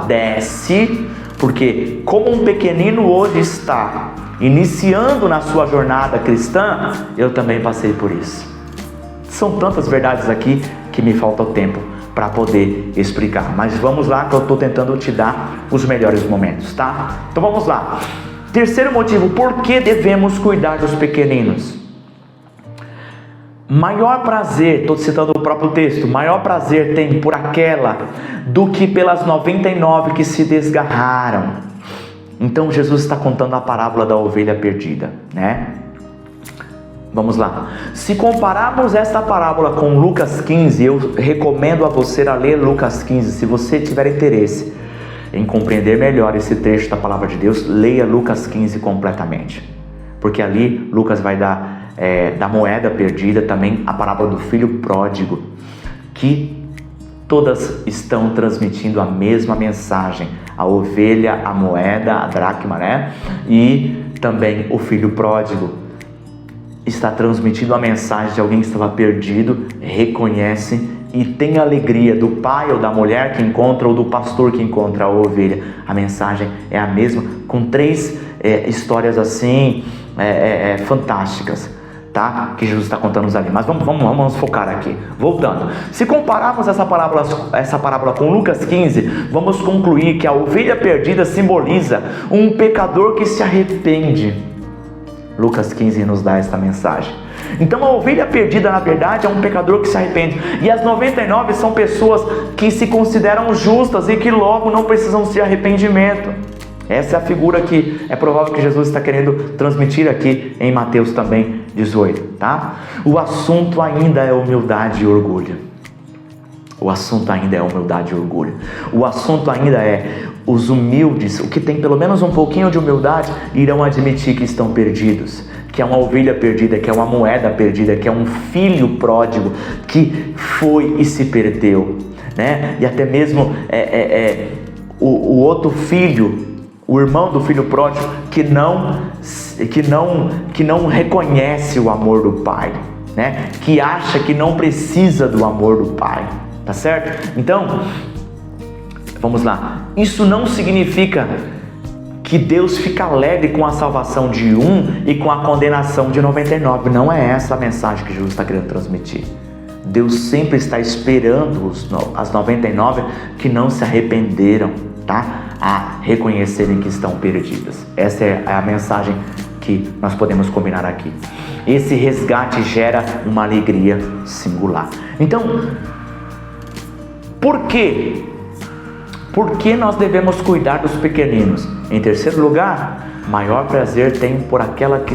desce, porque como um pequenino hoje está iniciando na sua jornada cristã, eu também passei por isso. São tantas verdades aqui que me falta o tempo para poder explicar, mas vamos lá que eu estou tentando te dar os melhores momentos, tá? Então vamos lá. Terceiro motivo, por que devemos cuidar dos pequeninos? Maior prazer, estou citando o próprio texto, maior prazer tem por aquela do que pelas 99 que se desgarraram. Então Jesus está contando a parábola da ovelha perdida, né? Vamos lá. Se compararmos esta parábola com Lucas 15, eu recomendo a você a ler Lucas 15. Se você tiver interesse em compreender melhor esse trecho da palavra de Deus, leia Lucas 15 completamente. Porque ali Lucas vai dar da moeda perdida, também a parábola do filho pródigo, que todas estão transmitindo a mesma mensagem. A ovelha, a moeda, a dracma, né? E também o filho pródigo está transmitindo a mensagem de alguém que estava perdido, reconhece e tem alegria do pai ou da mulher que encontra ou do pastor que encontra a ovelha. A mensagem é a mesma, com 3 histórias assim fantásticas, tá? Que Jesus está contando ali. Mas vamos focar aqui. Voltando. Se compararmos essa parábola com Lucas 15, vamos concluir que a ovelha perdida simboliza um pecador que se arrepende. Lucas 15 nos dá esta mensagem. Então a ovelha perdida, na verdade, é um pecador que se arrepende. E as 99 são pessoas que se consideram justas e que logo não precisam de arrependimento. Essa é a figura que é provável que Jesus está querendo transmitir aqui em Mateus também 18, tá? O assunto ainda é humildade e orgulho. O assunto ainda é humildade e orgulho. O assunto ainda é os humildes, o que tem pelo menos um pouquinho de humildade, irão admitir que estão perdidos, que é uma ovelha perdida, que é uma moeda perdida, que é um filho pródigo que foi e se perdeu, né? E até mesmo o outro filho, o irmão do filho pródigo, que não reconhece o amor do pai, né? Que acha que não precisa do amor do pai. Tá certo? Então, vamos lá. Isso não significa que Deus fica alegre com a salvação de um e com a condenação de 99. Não é essa a mensagem que Jesus está querendo transmitir. Deus sempre está esperando as 99 que não se arrependeram, tá? A reconhecerem que estão perdidas. Essa é a mensagem que nós podemos combinar aqui. Esse resgate gera uma alegria singular. Então, por quê? Por que nós devemos cuidar dos pequeninos? Em terceiro lugar, maior prazer tem por aquela que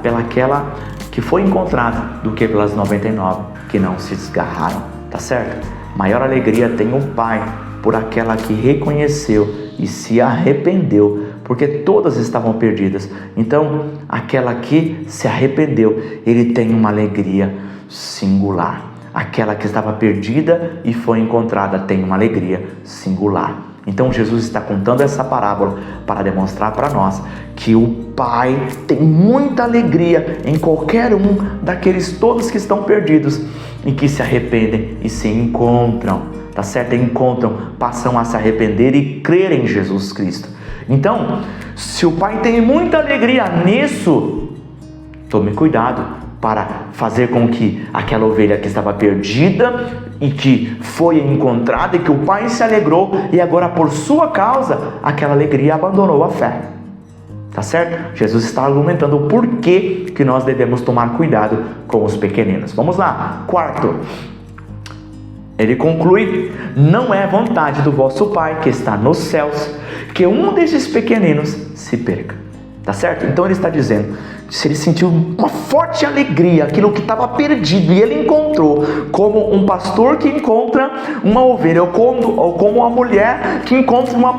pelaquela que foi encontrada do que pelas 99 que não se desgarraram, tá certo? Maior alegria tem o pai por aquela que reconheceu e se arrependeu, porque todas estavam perdidas. Então, aquela que se arrependeu, ele tem uma alegria singular. Aquela que estava perdida e foi encontrada tem uma alegria singular. Então Jesus está contando essa parábola para demonstrar para nós que o Pai tem muita alegria em qualquer um daqueles todos que estão perdidos e que se arrependem e se encontram, tá certo? Encontram, passam a se arrepender e crer em Jesus Cristo. Então, se o Pai tem muita alegria nisso, tome cuidado para fazer com que aquela ovelha que estava perdida e que foi encontrada e que o pai se alegrou e agora por sua causa aquela alegria abandonou a fé. Tá certo? Jesus está argumentando o porquê que nós devemos tomar cuidado com os pequeninos. Vamos lá. Quarto, Ele conclui: não é vontade do vosso Pai que está nos céus que um desses pequeninos se perca. Tá certo? Então ele está dizendo, se ele sentiu uma forte alegria, aquilo que estava perdido, e ele encontrou, como um pastor que encontra uma ovelha, ou como uma mulher que encontra uma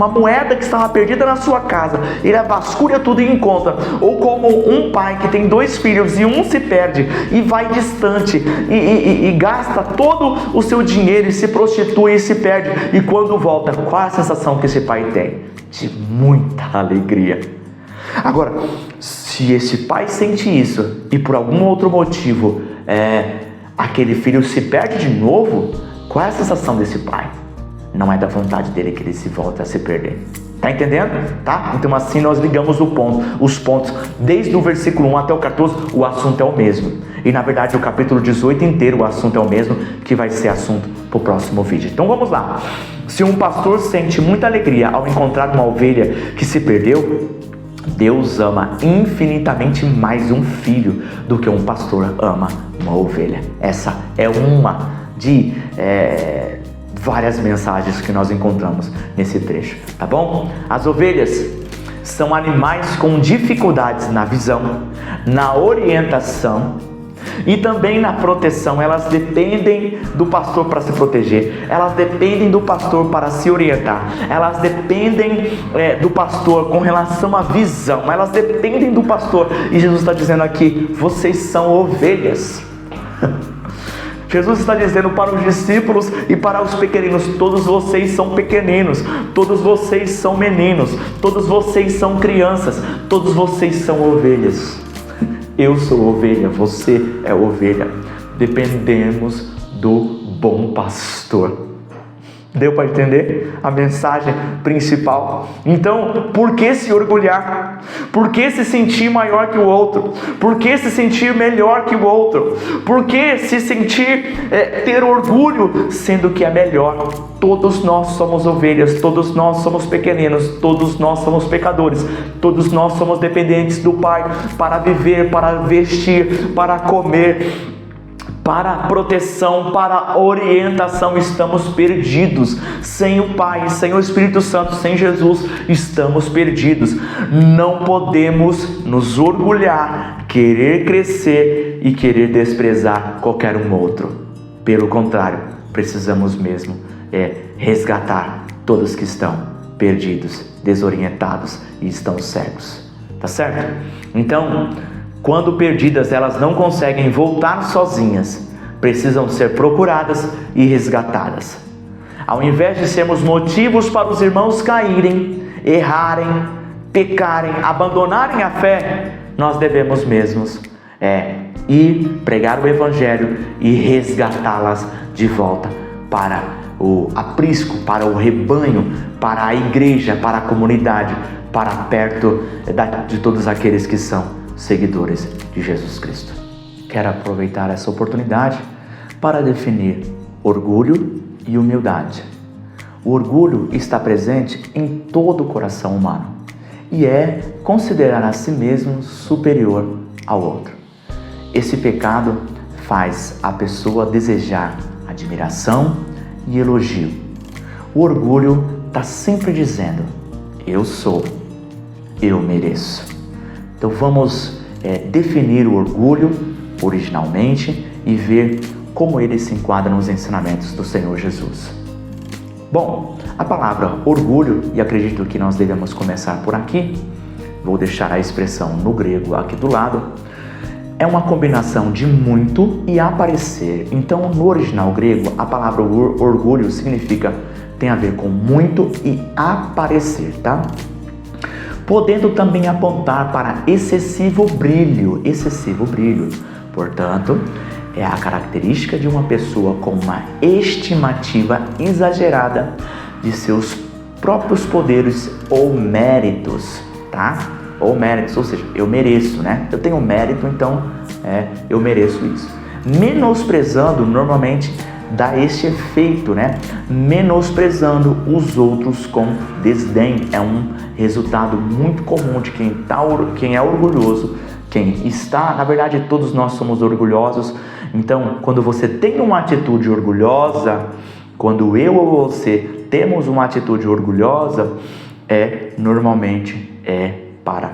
moeda que estava perdida na sua casa, ele vasculha tudo e encontra, ou como um pai que tem 2 filhos e um se perde e vai distante e gasta todo o seu dinheiro e se prostitui e se perde, e quando volta, qual a sensação que esse pai tem? De muita alegria. Agora, se esse pai sente isso e por algum outro motivo aquele filho se perde de novo, qual é a sensação desse pai? Não é da vontade dele que ele se volte a se perder. Tá entendendo? Tá? Então assim nós ligamos os pontos, desde o versículo 1 até o 14, o assunto é o mesmo. E na verdade o capítulo 18 inteiro o assunto é o mesmo, que vai ser assunto para o próximo vídeo. Então vamos lá. Se um pastor sente muita alegria ao encontrar uma ovelha que se perdeu, Deus ama infinitamente mais um filho do que um pastor ama uma ovelha. Essa é uma de várias mensagens que nós encontramos nesse trecho, tá bom? As ovelhas são animais com dificuldades na visão, na orientação e também na proteção. Elas dependem do pastor para se proteger, elas dependem do pastor para se orientar, elas dependem do pastor com relação à visão, elas dependem do pastor. E Jesus está dizendo aqui: vocês são ovelhas. Jesus está dizendo para os discípulos e para os pequeninos: todos vocês são pequeninos, todos vocês são meninos, todos vocês são crianças, todos vocês são ovelhas. Eu sou ovelha, você é ovelha. Dependemos do bom pastor. Deu para entender a mensagem principal? Então, por que se orgulhar? Por que se sentir maior que o outro? Por que se sentir melhor que o outro? Por que se sentir, ter orgulho, sendo que é melhor? Todos nós somos ovelhas, todos nós somos pequeninos, todos nós somos pecadores, todos nós somos dependentes do Pai para viver, para vestir, para comer, para proteção, para orientação. Estamos perdidos. Sem o Pai, sem o Espírito Santo, sem Jesus, estamos perdidos. Não podemos nos orgulhar, querer crescer e querer desprezar qualquer um outro. Pelo contrário, precisamos mesmo resgatar todos que estão perdidos, desorientados e estão cegos. Tá certo? Então, quando perdidas, elas não conseguem voltar sozinhas, precisam ser procuradas e resgatadas. Ao invés de sermos motivos para os irmãos caírem, errarem, pecarem, abandonarem a fé, nós devemos mesmos ir pregar o Evangelho e resgatá-las de volta para o aprisco, para o rebanho, para a igreja, para a comunidade, para perto de todos aqueles que são seguidores de Jesus Cristo. Quero aproveitar essa oportunidade para definir orgulho e humildade. O orgulho está presente em todo o coração humano e é considerar a si mesmo superior ao outro. Esse pecado faz a pessoa desejar admiração e elogio. O orgulho está sempre dizendo: eu sou, eu mereço. Então vamos definir o orgulho originalmente e ver como ele se enquadra nos ensinamentos do Senhor Jesus. Bom, a palavra orgulho, e acredito que nós devemos começar por aqui, vou deixar a expressão no grego aqui do lado, é uma combinação de muito e aparecer. Então, no original grego, a palavra orgulho tem a ver com muito e aparecer, tá? Podendo também apontar para excessivo brilho. Portanto, é a característica de uma pessoa com uma estimativa exagerada de seus próprios poderes ou méritos, tá? Ou seja, eu mereço, né? Eu tenho mérito, então eu mereço isso. Menosprezando, normalmente dá este efeito, né? Menosprezando os outros com desdém. É um resultado muito comum de quem é orgulhoso, quem está, na verdade todos nós somos orgulhosos Então, quando você tem uma atitude orgulhosa, quando eu ou você temos uma atitude orgulhosa, normalmente para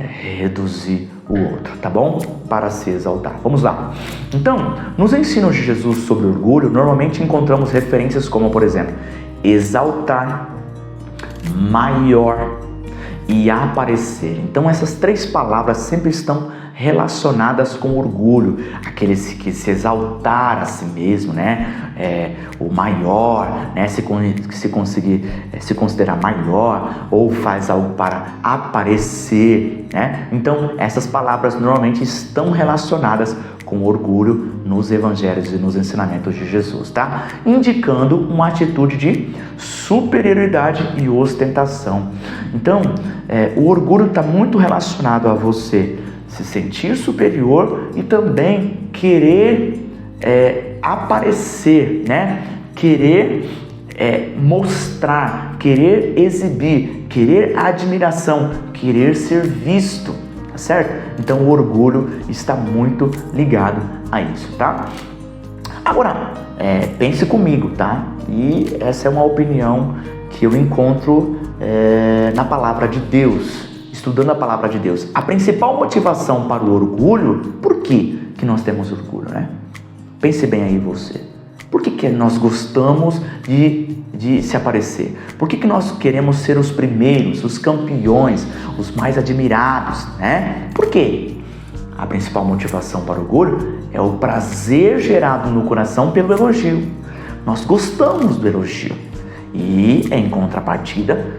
reduzir o outro, tá bom? Para se exaltar. Vamos lá. Então, nos ensinos de Jesus sobre orgulho, normalmente encontramos referências como, por exemplo, exaltar, maior e aparecer. Então, essas três palavras sempre estão relacionadas com orgulho, aquele que se exaltar a si mesmo, né? O maior, né? Se conseguir se considerar maior, ou faz algo para aparecer, né? Então, essas palavras normalmente estão relacionadas com orgulho nos evangelhos e nos ensinamentos de Jesus, tá? Indicando uma atitude de superioridade e ostentação. Então, o orgulho está muito relacionado a você se sentir superior e também querer aparecer, né? Querer mostrar, querer exibir, querer admiração, querer ser visto, tá certo? Então o orgulho está muito ligado a isso, tá? Agora, pense comigo, tá? E essa é uma opinião que eu encontro na palavra de Deus. Estudando a palavra de Deus, a principal motivação para o orgulho, por que nós temos orgulho, né? Pense bem aí você. Por que nós gostamos de se aparecer? Por que nós queremos ser os primeiros, os campeões, os mais admirados, né? Por quê? A principal motivação para o orgulho é o prazer gerado no coração pelo elogio. Nós gostamos do elogio e, em contrapartida,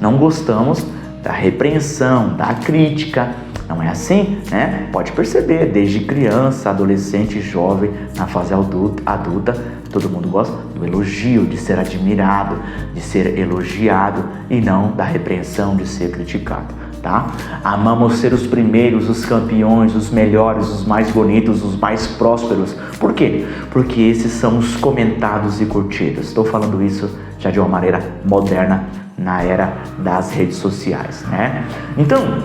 não gostamos da repreensão, da crítica. Não é assim, né? Pode perceber, desde criança, adolescente, jovem, na fase adulta, todo mundo gosta do elogio, de ser admirado, de ser elogiado e não da repreensão, de ser criticado, tá? Amamos ser os primeiros, os campeões, os melhores, os mais bonitos, os mais prósperos. Por quê? Porque esses são os comentados e curtidos. Estou falando isso já de uma maneira moderna, na era das redes sociais, né? Então,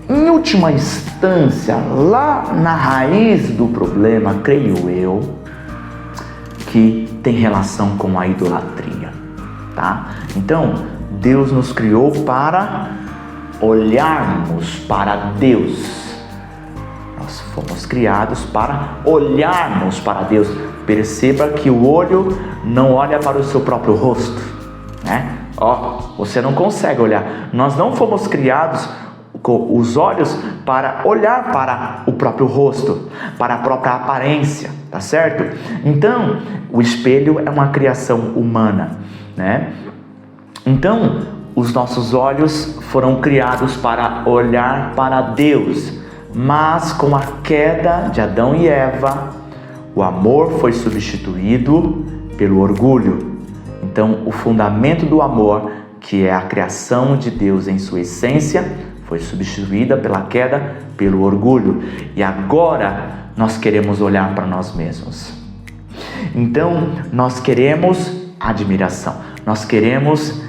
em última instância, lá na raiz do problema, creio eu, que tem relação com a idolatria, tá? Então, Deus nos criou para olharmos para Deus. Nós fomos criados para olharmos para Deus. Perceba que o olho não olha para o seu próprio rosto, né? Você não consegue olhar. Nós não fomos criados com os olhos para olhar para o próprio rosto, para a própria aparência, tá certo? Então, o espelho é uma criação humana, né? Então, os nossos olhos foram criados para olhar para Deus, mas com a queda de Adão e Eva, o amor foi substituído pelo orgulho. Então, o fundamento do amor, que é a criação de Deus em sua essência, foi substituída pela queda, pelo orgulho. E agora nós queremos olhar para nós mesmos. Então, nós queremos admiração. Nós queremos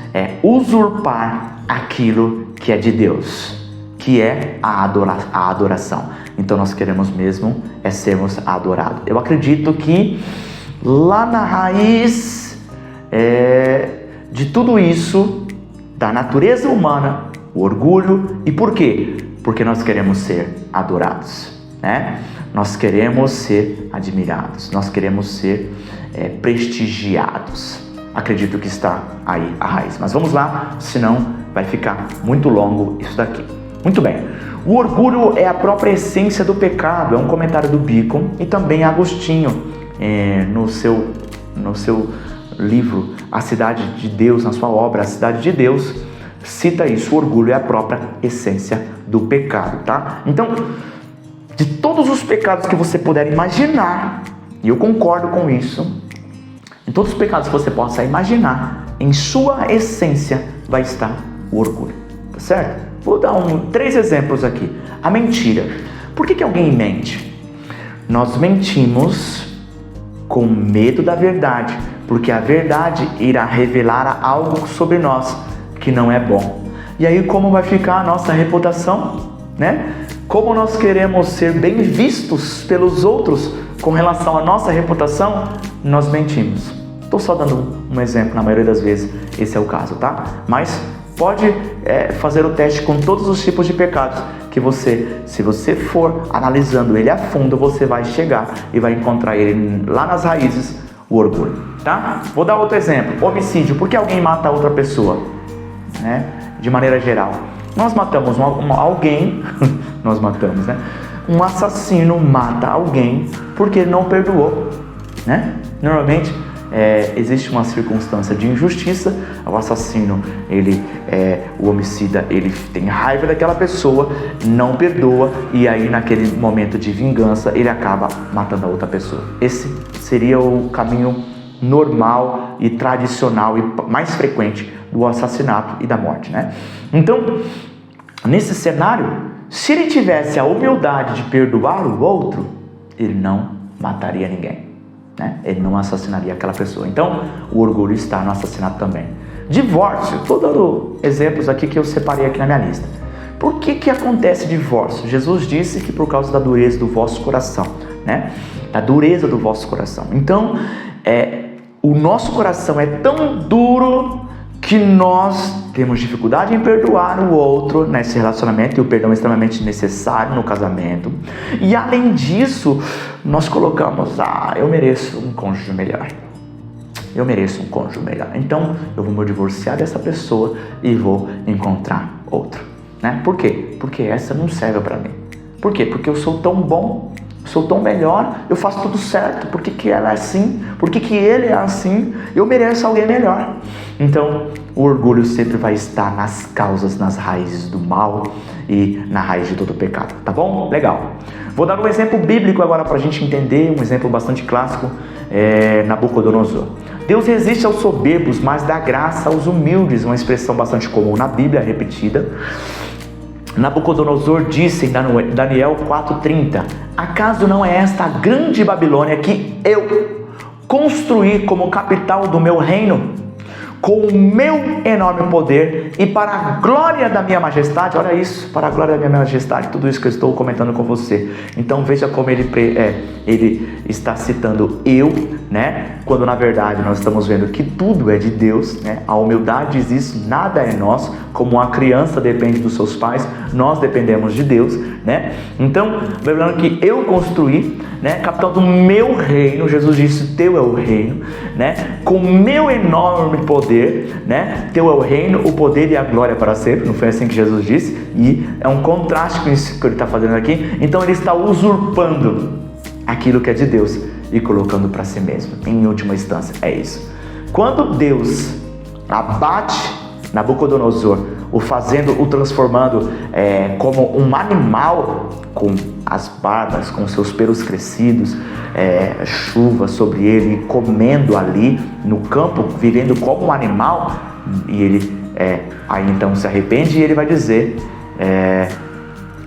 usurpar aquilo que é de Deus, que é a adoração. Então, nós queremos mesmo sermos adorados. Eu acredito que lá na raiz de tudo isso, da natureza humana, o orgulho. E por quê? Porque nós queremos ser adorados, né? Nós queremos ser admirados, nós queremos ser prestigiados. Acredito que está aí a raiz. Mas vamos lá, senão vai ficar muito longo isso daqui. Muito bem. O orgulho é a própria essência do pecado. É um comentário do Bacon e também Agostinho no seu livro A Cidade de Deus, na sua obra A Cidade de Deus, cita isso. O orgulho é a própria essência do pecado, tá? Então, de todos os pecados que você puder imaginar, e eu concordo com isso, em todos os pecados que você possa imaginar, em sua essência vai estar o orgulho, tá certo? Vou dar 3 exemplos aqui. A mentira. Por que alguém mente? Nós mentimos com medo da verdade, porque a verdade irá revelar algo sobre nós que não é bom. E aí como vai ficar a nossa reputação? né? Como nós queremos ser bem vistos pelos outros com relação à nossa reputação, nós mentimos. Estou só dando um exemplo, na maioria das vezes esse é o caso, tá? Mas pode fazer o teste com todos os tipos de pecados que se você for analisando ele a fundo, você vai chegar e vai encontrar ele lá nas raízes, o orgulho, tá? Vou dar outro exemplo, homicídio. Por que alguém mata outra pessoa? Né? De maneira geral, nós matamos alguém, nós matamos, né? Um assassino mata alguém porque ele não perdoou, né? Normalmente existe uma circunstância de injustiça, o assassino, o homicida, ele tem raiva daquela pessoa, não perdoa, e aí naquele momento de vingança ele acaba matando a outra pessoa. Esse seria o caminho normal e tradicional e mais frequente do assassinato e da morte, né? Então, nesse cenário, se ele tivesse a humildade de perdoar o outro, ele não mataria ninguém, né? Ele não assassinaria aquela pessoa. Então, o orgulho está no assassinato também. Divórcio, estou dando exemplos aqui que eu separei aqui na minha lista. Por que acontece divórcio? Jesus disse que por causa da dureza do vosso coração, né? Da dureza do vosso coração. Então, o nosso coração é tão duro que nós temos dificuldade em perdoar o outro nesse relacionamento, e o perdão é extremamente necessário no casamento. E além disso, nós colocamos, eu mereço um cônjuge melhor. Eu mereço um cônjuge melhor. Então, eu vou me divorciar dessa pessoa e vou encontrar outro, né? Por quê? Porque essa não serve para mim. Por quê? Porque eu sou tão bom, sou tão melhor, eu faço tudo certo. Por que ela é assim? Por que ele é assim? Eu mereço alguém melhor. Então, o orgulho sempre vai estar nas causas, nas raízes do mal e na raiz de todo o pecado, tá bom? Legal. Vou dar um exemplo bíblico agora para a gente entender, um exemplo bastante clássico, Nabucodonosor. Deus resiste aos soberbos, mas dá graça aos humildes, uma expressão bastante comum na Bíblia, repetida. Nabucodonosor disse em Daniel 4:30: acaso não é esta a grande Babilônia que eu construí como capital do meu reino, com o meu enorme poder e para a glória da minha majestade? Olha isso, para a glória da minha majestade, tudo isso que eu estou comentando com você. Então veja como ele está citando eu, né? Quando na verdade nós estamos vendo que tudo é de Deus, né? A humildade diz isso, nada é nosso. Como a criança depende dos seus pais, nós dependemos de Deus, né? Então, lembrando que eu construí, né, capital do meu reino, Jesus disse, teu é o reino, né? Com o meu enorme poder, né? Teu é o reino, o poder e a glória para sempre. Não foi assim que Jesus disse? E é um contraste com isso que ele está fazendo aqui. Então ele está usurpando aquilo que é de Deus e colocando para si mesmo. Em última instância, é isso. Quando Deus abate Nabucodonosor, o transformando como um animal, com as barbas, com seus pelos crescidos, chuva sobre ele, comendo ali no campo, vivendo como um animal, e ele aí então se arrepende, e ele vai dizer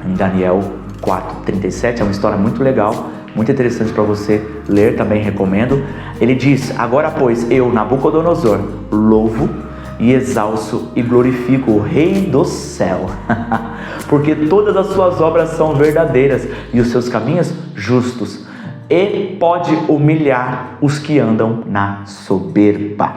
em Daniel 4:37, é uma história muito legal, muito interessante para você ler, também recomendo. Ele diz: agora pois eu, Nabucodonosor, louvo e exalço e glorifico o Rei do céu, porque todas as suas obras são verdadeiras e os seus caminhos justos, e pode humilhar os que andam na soberba.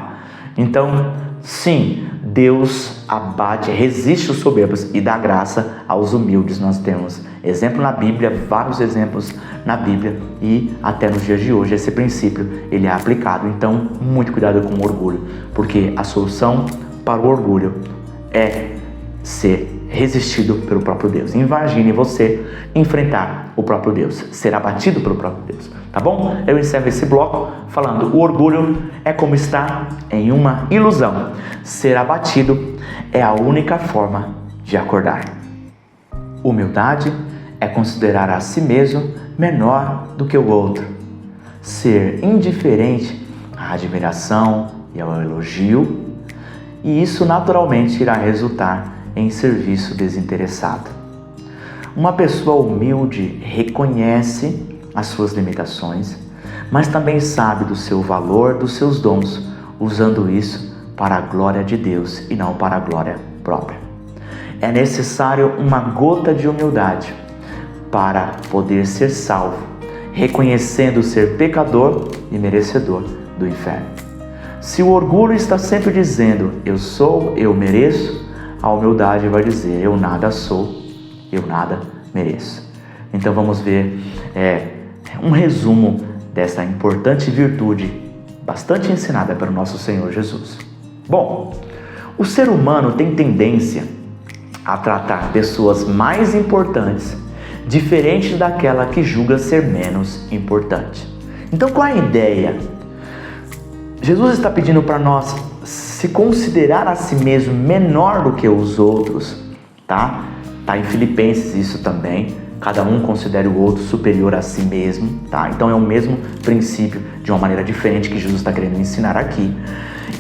Então, sim, Deus abate, resiste os soberbos e dá graça aos humildes. Nós temos exemplo na Bíblia, vários exemplos na Bíblia, e até nos dias de hoje esse princípio ele é aplicado. Então, muito cuidado com o orgulho, porque a solução para o orgulho é ser resistido pelo próprio Deus. Imagine você enfrentar o próprio Deus, ser abatido pelo próprio Deus, tá bom? Eu encerro esse bloco falando: o orgulho é como estar em uma ilusão. Ser abatido é a única forma de acordar. Humildade é considerar a si mesmo menor do que o outro. Ser indiferente à admiração e ao elogio, e isso naturalmente irá resultar em serviço desinteressado. Uma pessoa humilde reconhece as suas limitações, mas também sabe do seu valor, dos seus dons, usando isso para a glória de Deus e não para a glória própria. é necessário uma gota de humildade para poder ser salvo, reconhecendo ser pecador e merecedor do inferno. Se o orgulho está sempre dizendo, eu sou, eu mereço, a humildade vai dizer, eu nada sou, eu nada mereço. Então vamos ver um resumo dessa importante virtude, bastante ensinada pelo nosso Senhor Jesus. Bom, o ser humano tem tendência a tratar pessoas mais importantes diferente daquela que julga ser menos importante. Então qual é a ideia? Jesus está pedindo para nós se considerar a si mesmo menor do que os outros, tá? Tá em Filipenses isso também. Cada um considera o outro superior a si mesmo, tá? Então é o mesmo princípio de uma maneira diferente que Jesus está querendo ensinar aqui.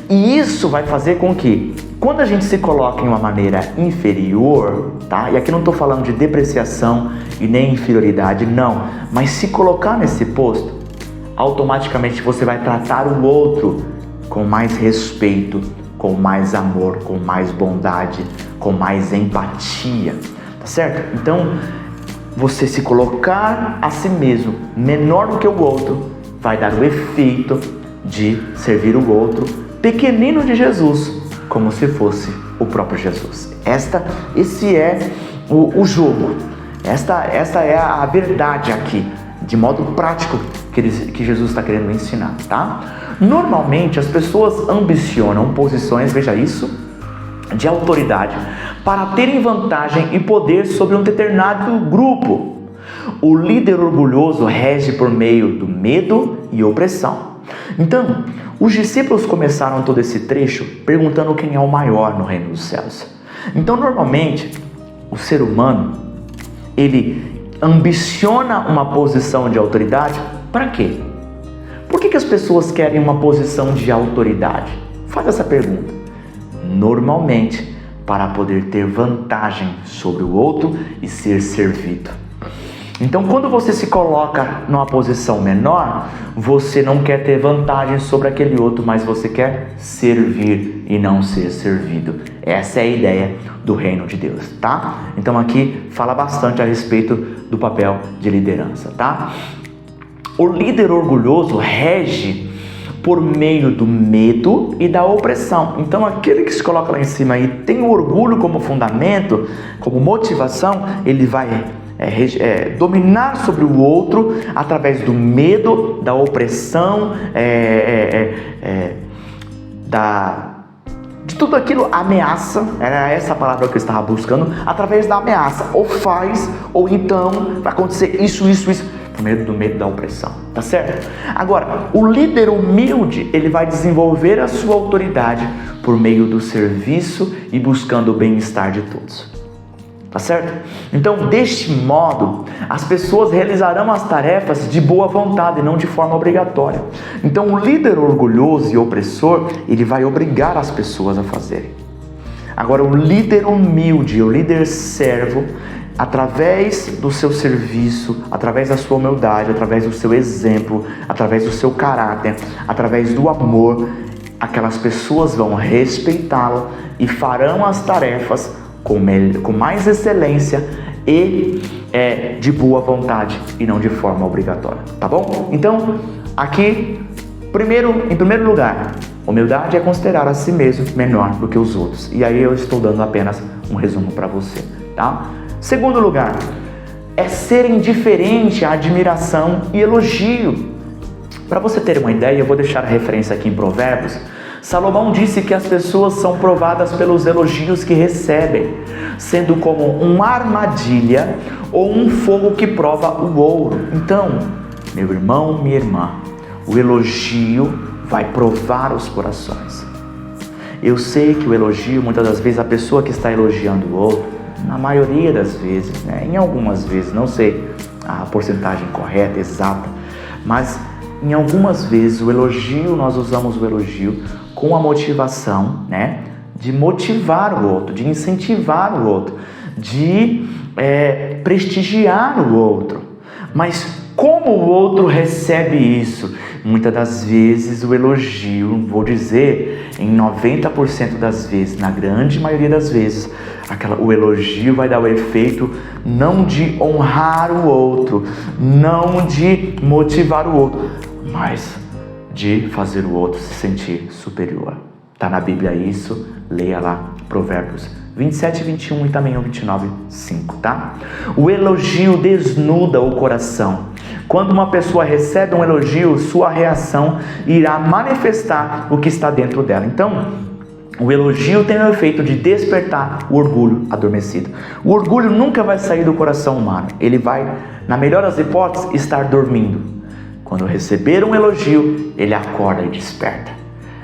E isso vai fazer com que, quando a gente se coloca em uma maneira inferior, tá? E aqui não estou falando de depreciação e nem inferioridade, não. Mas se colocar nesse posto, automaticamente você vai tratar o outro com mais respeito, com mais amor, com mais bondade, com mais empatia, tá certo? Então, você se colocar a si mesmo menor do que o outro vai dar o efeito de servir o outro pequenino de Jesus, como se fosse o próprio Jesus. Esse é o jogo. Esta é a verdade aqui, de modo prático que Jesus está querendo ensinar, tá? Normalmente as pessoas ambicionam posições, veja isso, de autoridade para terem vantagem e poder sobre um determinado grupo. O líder orgulhoso rege por meio do medo e opressão. Então, os discípulos começaram todo esse trecho perguntando quem é o maior no reino dos céus. Então, normalmente, o ser humano, ele ambiciona uma posição de autoridade para quê? Por que as pessoas querem uma posição de autoridade? Faz essa pergunta. Normalmente, para poder ter vantagem sobre o outro e ser servido. Então, quando você se coloca numa posição menor, você não quer ter vantagem sobre aquele outro, mas você quer servir e não ser servido. Essa é a ideia do reino de Deus, tá? Então, aqui fala bastante a respeito do papel de liderança, tá? O líder orgulhoso rege por meio do medo e da opressão. Então, aquele que se coloca lá em cima e tem o orgulho como fundamento, como motivação, ele vai dominar sobre o outro através do medo, da opressão, de tudo aquilo, ameaça, era essa a palavra que eu estava buscando, através da ameaça, ou faz, ou então vai acontecer isso, por meio do medo da opressão, tá certo? Agora, o líder humilde, ele vai desenvolver a sua autoridade por meio do serviço e buscando o bem-estar de todos. Tá certo? Então, deste modo, as pessoas realizarão as tarefas de boa vontade e não de forma obrigatória. Então, o líder orgulhoso e opressor, ele vai obrigar as pessoas a fazerem. Agora, o líder humilde, o líder servo, através do seu serviço, através da sua humildade, através do seu exemplo, através do seu caráter, através do amor, aquelas pessoas vão respeitá-lo e farão as tarefas com mais excelência e de boa vontade e não de forma obrigatória, tá bom? Então, aqui, em primeiro lugar, humildade é considerar a si mesmo menor do que os outros. E aí eu estou dando apenas um resumo para você, tá? Segundo lugar, é ser indiferente à admiração e elogio. Para você ter uma ideia, eu vou deixar a referência aqui em Provérbios. Salomão disse que as pessoas são provadas pelos elogios que recebem, sendo como uma armadilha ou um fogo que prova o ouro. Então, meu irmão, minha irmã, o elogio vai provar os corações. Eu sei que o elogio, muitas das vezes, a pessoa que está elogiando o outro, na maioria das vezes, em algumas vezes, não sei a porcentagem correta, exata, mas em algumas vezes nós usamos o elogio com a motivação, de motivar o outro, de incentivar o outro, de prestigiar o outro. Mas como o outro recebe isso? muitas das vezes o elogio, vou dizer, em 90% das vezes, na grande maioria das vezes, o elogio vai dar o efeito não de honrar o outro, não de motivar o outro, mas de fazer o outro se sentir superior. Está na Bíblia isso, leia lá Provérbios 27, 21 e também o 29, 5, tá? O elogio desnuda o coração. Quando uma pessoa recebe um elogio, sua reação irá manifestar o que está dentro dela. Então, o elogio tem o efeito de despertar o orgulho adormecido. O orgulho nunca vai sair do coração humano. Ele vai, na melhor das hipóteses, estar dormindo. Quando receber um elogio, ele acorda e desperta.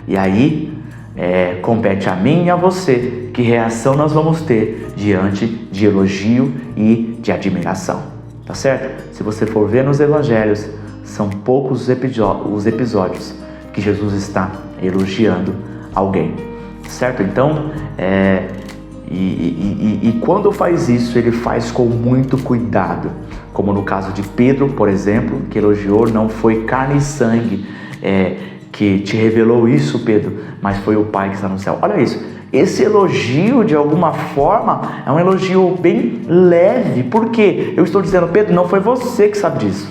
E aí, compete a mim e a você que reação nós vamos ter diante de elogio e de admiração, tá certo? Se você for ver nos evangelhos, são poucos os episódios que Jesus está elogiando alguém, certo? Então, quando faz isso, ele faz com muito cuidado, como no caso de Pedro, por exemplo, que elogiou, não foi carne e sangue que te revelou isso, Pedro, mas foi o Pai que está no céu. Olha isso, esse elogio de alguma forma é um elogio bem leve. Por quê? Eu estou dizendo, Pedro, não foi você que sabe disso.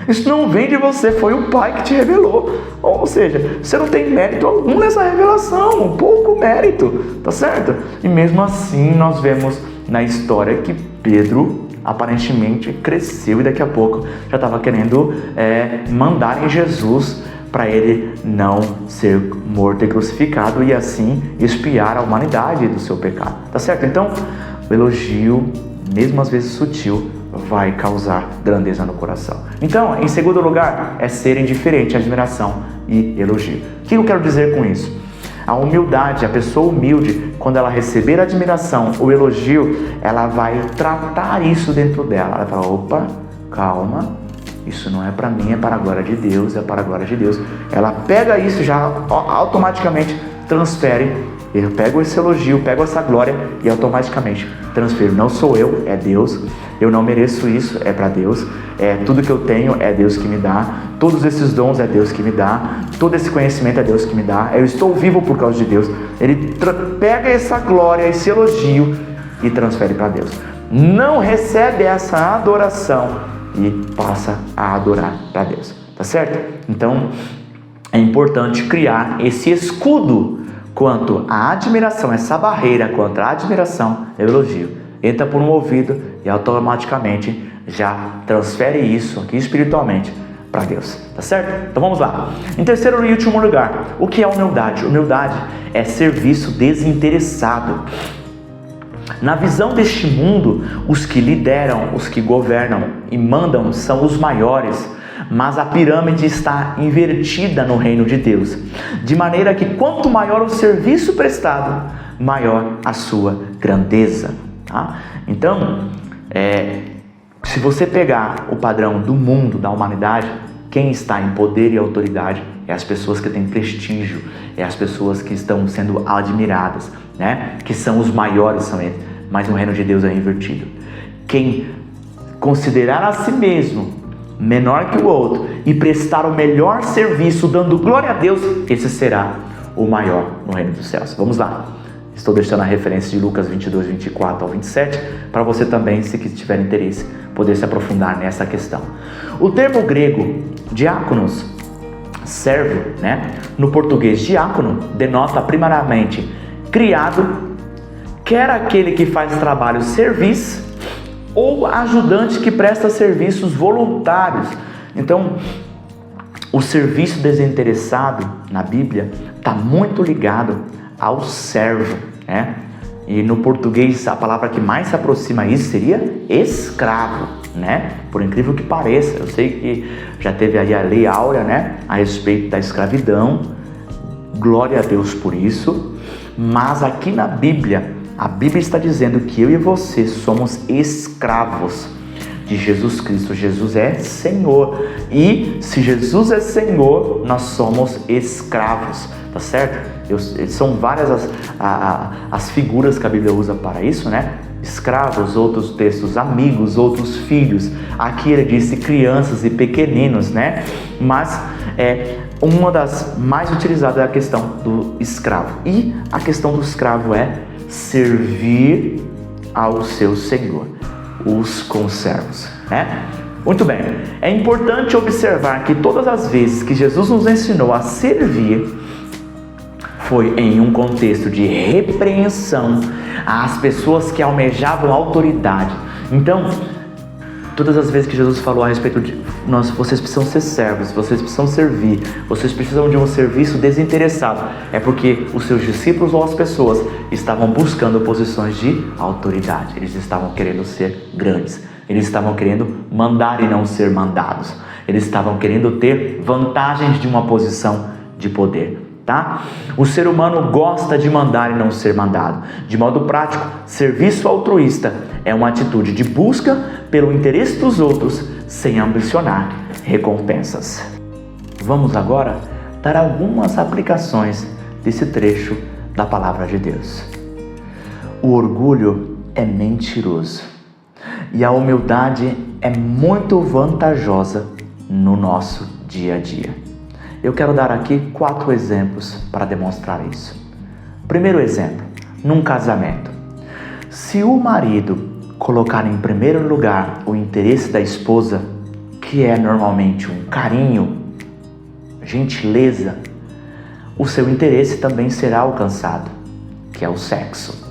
Isso não vem de você, foi o Pai que te revelou. Ou seja, você não tem mérito algum nessa revelação, pouco mérito, tá certo? E mesmo assim nós vemos na história que Pedro aparentemente cresceu e daqui a pouco já estava querendo mandar em Jesus para ele não ser morto e crucificado e assim expiar a humanidade do seu pecado, tá certo? Então, o elogio, mesmo às vezes sutil, vai causar grandeza no coração. Então, em segundo lugar, é ser indiferente, admiração e elogio. O que eu quero dizer com isso? A humildade, a pessoa humilde, quando ela receber a admiração, o elogio, ela vai tratar isso dentro dela. Ela vai falar, opa, calma, isso não é para mim, é para a glória de Deus, é para a glória de Deus. Ela pega isso e já automaticamente transfere. Eu pego esse elogio, pego essa glória e automaticamente transfiro. Não sou eu, é Deus. Eu não mereço isso, é para Deus. Tudo que eu tenho é Deus que me dá. Todos esses dons é Deus que me dá. Todo esse conhecimento é Deus que me dá. Eu estou vivo por causa de Deus. Ele pega essa glória, esse elogio e transfere para Deus. Não recebe essa adoração e passa a adorar para Deus, tá certo? Então, é importante criar esse escudo quanto à admiração, essa barreira contra a admiração e o elogio. Entra por um ouvido e automaticamente já transfere isso aqui espiritualmente para Deus, tá certo? Então vamos lá. Em terceiro e último lugar, o que é humildade? Humildade é serviço desinteressado. Na visão deste mundo, os que lideram, os que governam e mandam são os maiores, mas a pirâmide está invertida no reino de Deus, de maneira que quanto maior o serviço prestado, maior a sua grandeza. Tá? Então, se você pegar o padrão do mundo, da humanidade, quem está em poder e autoridade é as pessoas que têm prestígio, é as pessoas que estão sendo admiradas, né? Que são os maiores, são eles. Mas no reino de Deus é invertido. Quem considerar a si mesmo menor que o outro e prestar o melhor serviço dando glória a Deus, esse será o maior no reino dos céus. Vamos lá. Estou deixando a referência de Lucas 22, 24 ao 27, para você também, se tiver interesse, poder se aprofundar nessa questão. O termo grego, diáconos, servo, né? No português, diácono, denota primeiramente criado, quer aquele que faz trabalho serviço, ou ajudante que presta serviços voluntários. Então, o serviço desinteressado na Bíblia está muito ligado ao servo, né? E no português a palavra que mais se aproxima a isso seria escravo, né? Por incrível que pareça, eu sei que já teve aí a lei áurea, né? A respeito da escravidão, glória a Deus por isso, mas aqui na Bíblia, a Bíblia está dizendo que eu e você somos escravos de Jesus Cristo. Jesus é Senhor. E se Jesus é Senhor, nós somos escravos, tá certo? São várias as figuras que a Bíblia usa para isso, né? escravos, outros textos amigos, outros filhos. Aqui ele disse crianças e pequeninos, né? Mas uma das mais utilizadas é a questão do escravo. E a questão do escravo é servir ao seu senhor, os conservos, né? Muito bem, é importante observar que todas as vezes que Jesus nos ensinou a servir, foi em um contexto de repreensão às pessoas que almejavam autoridade. Então, todas as vezes que Jesus falou a respeito de vocês precisam ser servos, vocês precisam servir, vocês precisam de um serviço desinteressado, é porque os seus discípulos ou as pessoas estavam buscando posições de autoridade. Eles estavam querendo ser grandes, eles estavam querendo mandar e não ser mandados, eles estavam querendo ter vantagens de uma posição de poder. Tá? O ser humano gosta de mandar e não ser mandado. De modo prático, serviço altruísta é uma atitude de busca pelo interesse dos outros sem ambicionar recompensas. Vamos agora dar algumas aplicações desse trecho da palavra de Deus. O orgulho é mentiroso e a humildade é muito vantajosa no nosso dia a dia. Eu quero dar aqui 4 exemplos para demonstrar isso. Primeiro exemplo, num casamento. Se o marido colocar em primeiro lugar o interesse da esposa, que é normalmente um carinho, gentileza, o seu interesse também será alcançado, que é o sexo.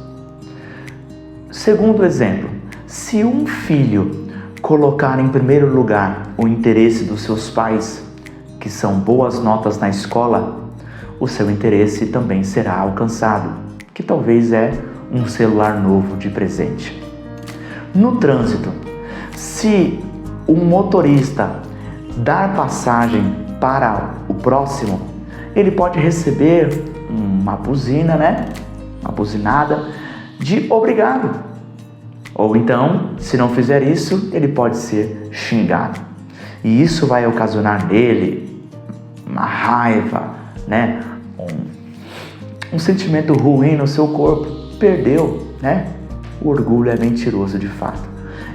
Segundo exemplo, se um filho colocar em primeiro lugar o interesse dos seus pais, que são boas notas na escola, o seu interesse também será alcançado, que talvez é um celular novo de presente. No trânsito, se um motorista dar passagem para o próximo, ele pode receber uma buzina, né? Uma buzinada de obrigado. Ou então, se não fizer isso, ele pode ser xingado. E isso vai ocasionar nele uma raiva, né? Um sentimento ruim no seu corpo. Perdeu, né? O orgulho é mentiroso de fato.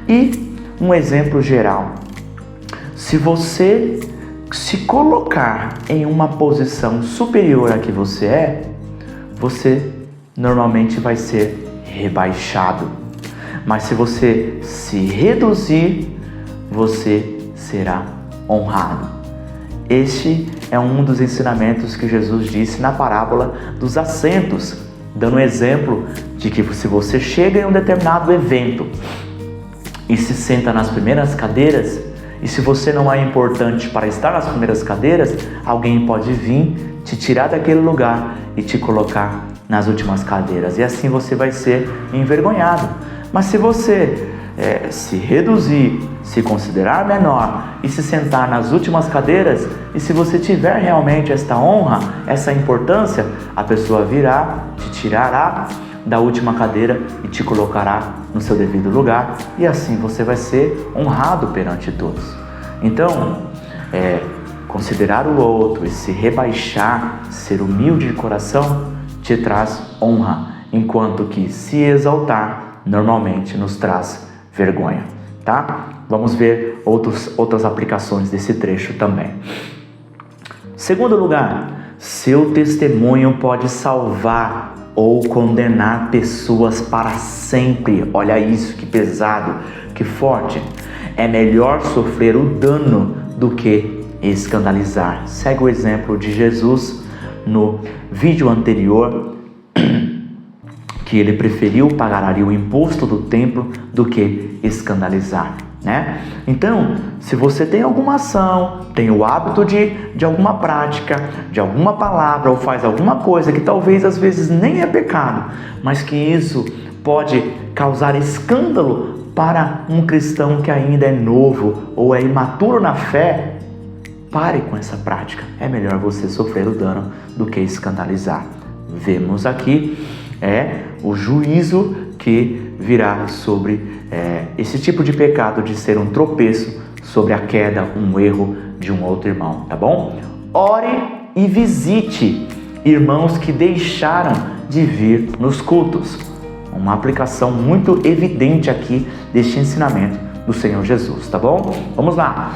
E um exemplo geral. Se você se colocar em uma posição superior à que você é, você normalmente vai ser rebaixado. Mas se você se reduzir, você será honrado. Este é um dos ensinamentos que Jesus disse na parábola dos assentos, dando um exemplo de que se você chega em um determinado evento e se senta nas primeiras cadeiras, e se você não é importante para estar nas primeiras cadeiras, alguém pode vir te tirar daquele lugar e te colocar nas últimas cadeiras, e assim você vai ser envergonhado. Mas se você se reduzir, se considerar menor e se sentar nas últimas cadeiras, e se você tiver realmente esta honra, essa importância, a pessoa virá, te tirará da última cadeira e te colocará no seu devido lugar, e assim você vai ser honrado perante todos. Então, considerar o outro e se rebaixar, ser humilde de coração, te traz honra, enquanto que se exaltar normalmente nos traz vergonha, tá? Vamos ver outras aplicações desse trecho também. Segundo lugar, seu testemunho pode salvar ou condenar pessoas para sempre. Olha isso, que pesado, que forte. É melhor sofrer o dano do que escandalizar. Segue o exemplo de Jesus no vídeo anterior, que ele preferiu pagar o imposto do templo do que escandalizar, né? Então, se você tem alguma ação, tem o hábito de alguma prática, de alguma palavra, ou faz alguma coisa que talvez às vezes nem é pecado, mas que isso pode causar escândalo para um cristão que ainda é novo ou é imaturo na fé, pare com essa prática. É melhor você sofrer o dano do que escandalizar. Vemos aqui o juízo que virá sobre esse tipo de pecado, de ser um tropeço sobre a queda, um erro de um outro irmão, tá bom? Ore e visite irmãos que deixaram de vir nos cultos. uma aplicação muito evidente aqui deste ensinamento do Senhor Jesus, tá bom? Vamos lá.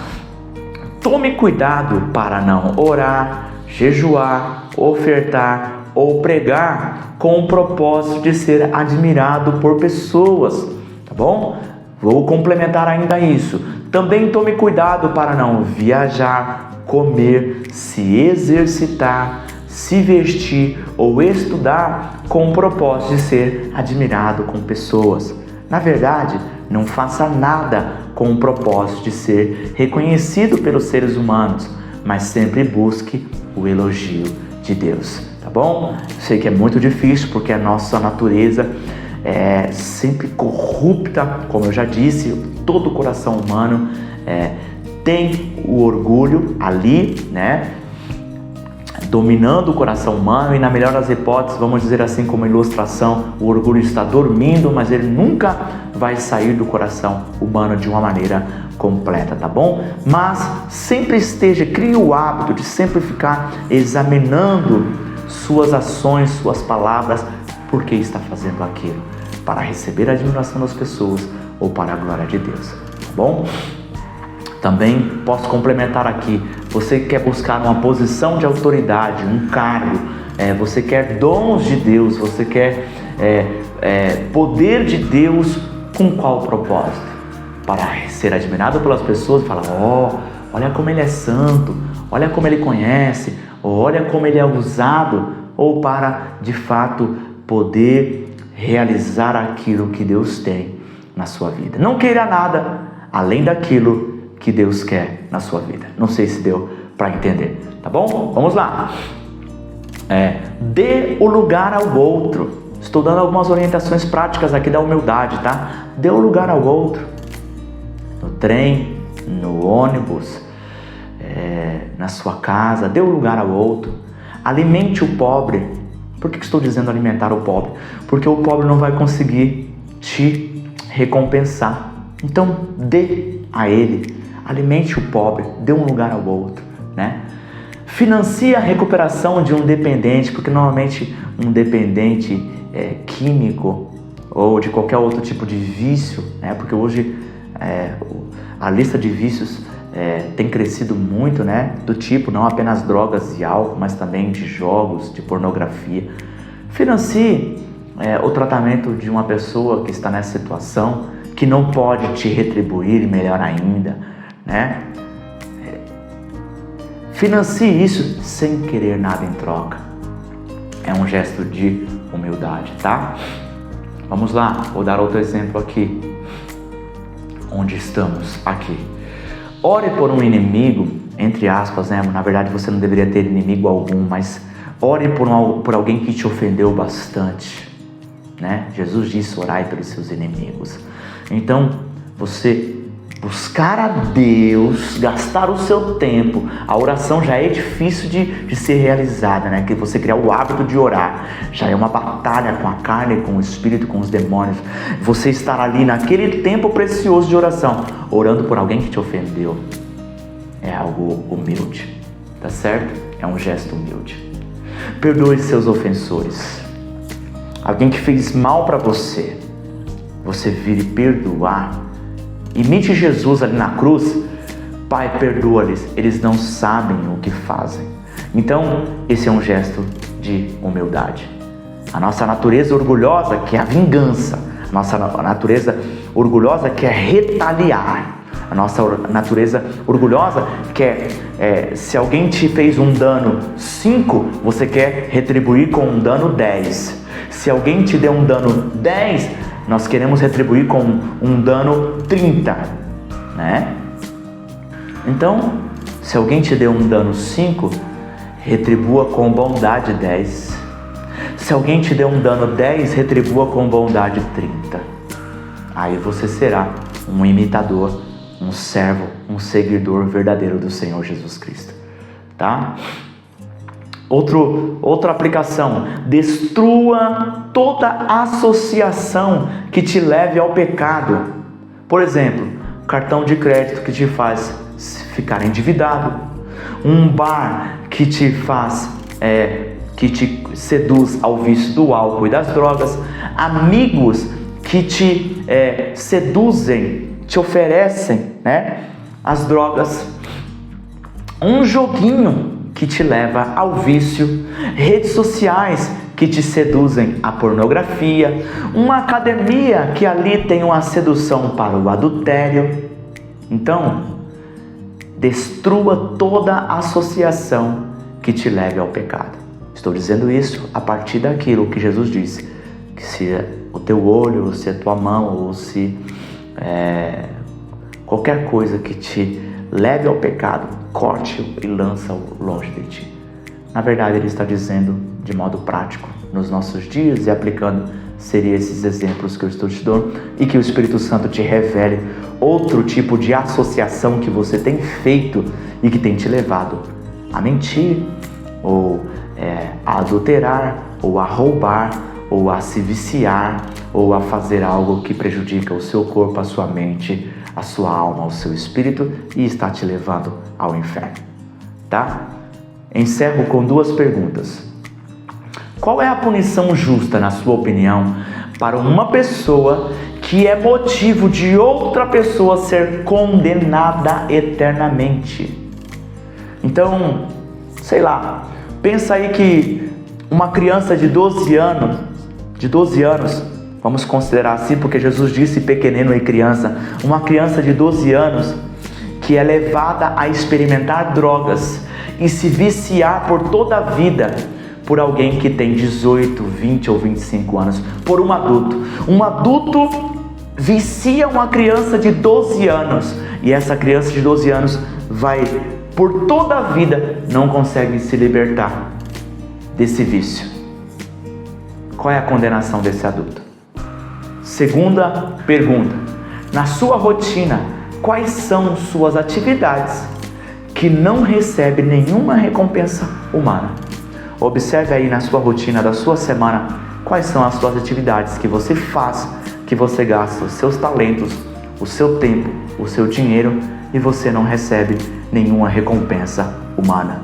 Tome cuidado para não orar, jejuar, ofertar ou pregar com o propósito de ser admirado por pessoas, tá bom? Vou complementar ainda isso. Também tome cuidado para não viajar, comer, se exercitar, se vestir ou estudar com o propósito de ser admirado com pessoas. Na verdade, não faça nada com o propósito de ser reconhecido pelos seres humanos, mas sempre busque o elogio de Deus, tá bom? Sei que é muito difícil porque a nossa natureza é sempre corrupta, como eu já disse, todo o coração humano tem o orgulho ali, né? Dominando o coração humano, e na melhor das hipóteses, vamos dizer assim como ilustração, o orgulho está dormindo, mas ele nunca vai sair do coração humano de uma maneira completa, tá bom? Mas sempre crie o hábito de sempre ficar examinando suas ações, suas palavras, por que está fazendo aquilo, para receber a admiração das pessoas ou para a glória de Deus, tá bom? Também posso complementar aqui, você quer buscar uma posição de autoridade, um cargo, você quer dons de Deus, você quer poder de Deus, com qual propósito? Para ser admirado pelas pessoas e falar, olha como ele é santo, olha como ele conhece, olha como ele é usado, ou para, de fato, poder realizar aquilo que Deus tem na sua vida. Não queira nada além daquilo que Deus quer na sua vida. Não sei se deu para entender, tá bom? Vamos lá. Dê o lugar ao outro. Estou dando algumas orientações práticas aqui da humildade, tá? Dê o lugar ao outro. No trem, no ônibus, na sua casa, dê o lugar ao outro. Alimente o pobre. Por que estou dizendo alimentar o pobre? Porque o pobre não vai conseguir te recompensar. Então, dê a ele. Alimente o pobre, dê um lugar ao outro, né? Financie a recuperação de um dependente, porque normalmente um dependente químico ou de qualquer outro tipo de vício, né? Porque hoje a lista de vícios tem crescido muito, né? Do tipo, não apenas drogas e álcool, mas também de jogos, de pornografia. Financie o tratamento de uma pessoa que está nessa situação, que não pode te retribuir, melhor ainda, né? Financie isso sem querer nada em troca. É um gesto de humildade, tá? Vamos lá, vou dar outro exemplo aqui. Onde estamos? Aqui. Ore por um inimigo, entre aspas, né? Na verdade você não deveria ter inimigo algum, mas ore por alguém que te ofendeu bastante, né? Jesus disse, orai pelos seus inimigos. Então, você buscar a Deus, gastar o seu tempo, a oração já é difícil de ser realizada, né? Que você criar o hábito de orar, já é uma batalha com a carne, com o espírito, com os demônios. Você estar ali naquele tempo precioso de oração, orando por alguém que te ofendeu, é algo humilde, tá certo? É um gesto humilde. Perdoe seus ofensores. Alguém que fez mal para você, você vire perdoar. Imite Jesus ali na cruz. Pai, perdoa-lhes, eles não sabem o que fazem. Então, esse é um gesto de humildade. A nossa natureza orgulhosa quer a vingança. A nossa natureza orgulhosa quer retaliar. A nossa natureza orgulhosa quer, se alguém te fez um dano 5, você quer retribuir com um dano 10. Se alguém te deu um dano 10, nós queremos retribuir com um dano 30, né? Então, se alguém te deu um dano 5, retribua com bondade 10. Se alguém te deu um dano 10, retribua com bondade 30. Aí você será um imitador, um servo, um seguidor verdadeiro do Senhor Jesus Cristo, tá? Outra aplicação, destrua toda associação que te leve ao pecado. Por exemplo, cartão de crédito que te faz ficar endividado, um bar que te faz, que te seduz ao vício do álcool e das drogas, amigos que te seduzem, te oferecem, né, as drogas, um joguinho que te leva ao vício, redes sociais que te seduzem à pornografia, uma academia que ali tem uma sedução para o adultério. Então, destrua toda associação que te leve ao pecado. Estou dizendo isso a partir daquilo que Jesus disse, que se o teu olho, ou se a tua mão, ou se qualquer coisa que te leve ao pecado, corte e lança-o longe de ti. Na verdade, ele está dizendo de modo prático, nos nossos dias, e aplicando, seria esses exemplos que eu estou te dando, e que o Espírito Santo te revele outro tipo de associação que você tem feito e que tem te levado a mentir, ou a adulterar, ou a roubar, ou a se viciar, ou a fazer algo que prejudica o seu corpo, a sua mente, a sua alma, o seu espírito, e está te levando ao inferno, tá? Encerro com 2 perguntas. Qual é a punição justa, na sua opinião, para uma pessoa que é motivo de outra pessoa ser condenada eternamente? Então, sei lá, pensa aí que uma criança de 12 anos, vamos considerar assim, porque Jesus disse pequenino e criança, uma criança de 12 anos que é levada a experimentar drogas e se viciar por toda a vida por alguém que tem 18, 20 ou 25 anos, por um adulto. Um adulto vicia uma criança de 12 anos e essa criança de 12 anos vai, por toda a vida, não consegue se libertar desse vício. Qual é a condenação desse adulto? Segunda pergunta. Na sua rotina, quais são suas atividades que não recebem nenhuma recompensa humana? Observe aí na sua rotina da sua semana quais são as suas atividades que você faz, que você gasta os seus talentos, o seu tempo, o seu dinheiro e você não recebe nenhuma recompensa humana.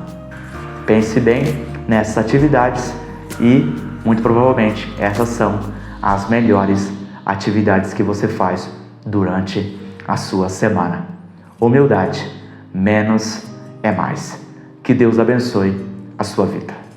Pense bem nessas atividades e, muito provavelmente, essas são as melhores atividades que você faz durante a sua semana. Humildade, menos é mais. Que Deus abençoe a sua vida.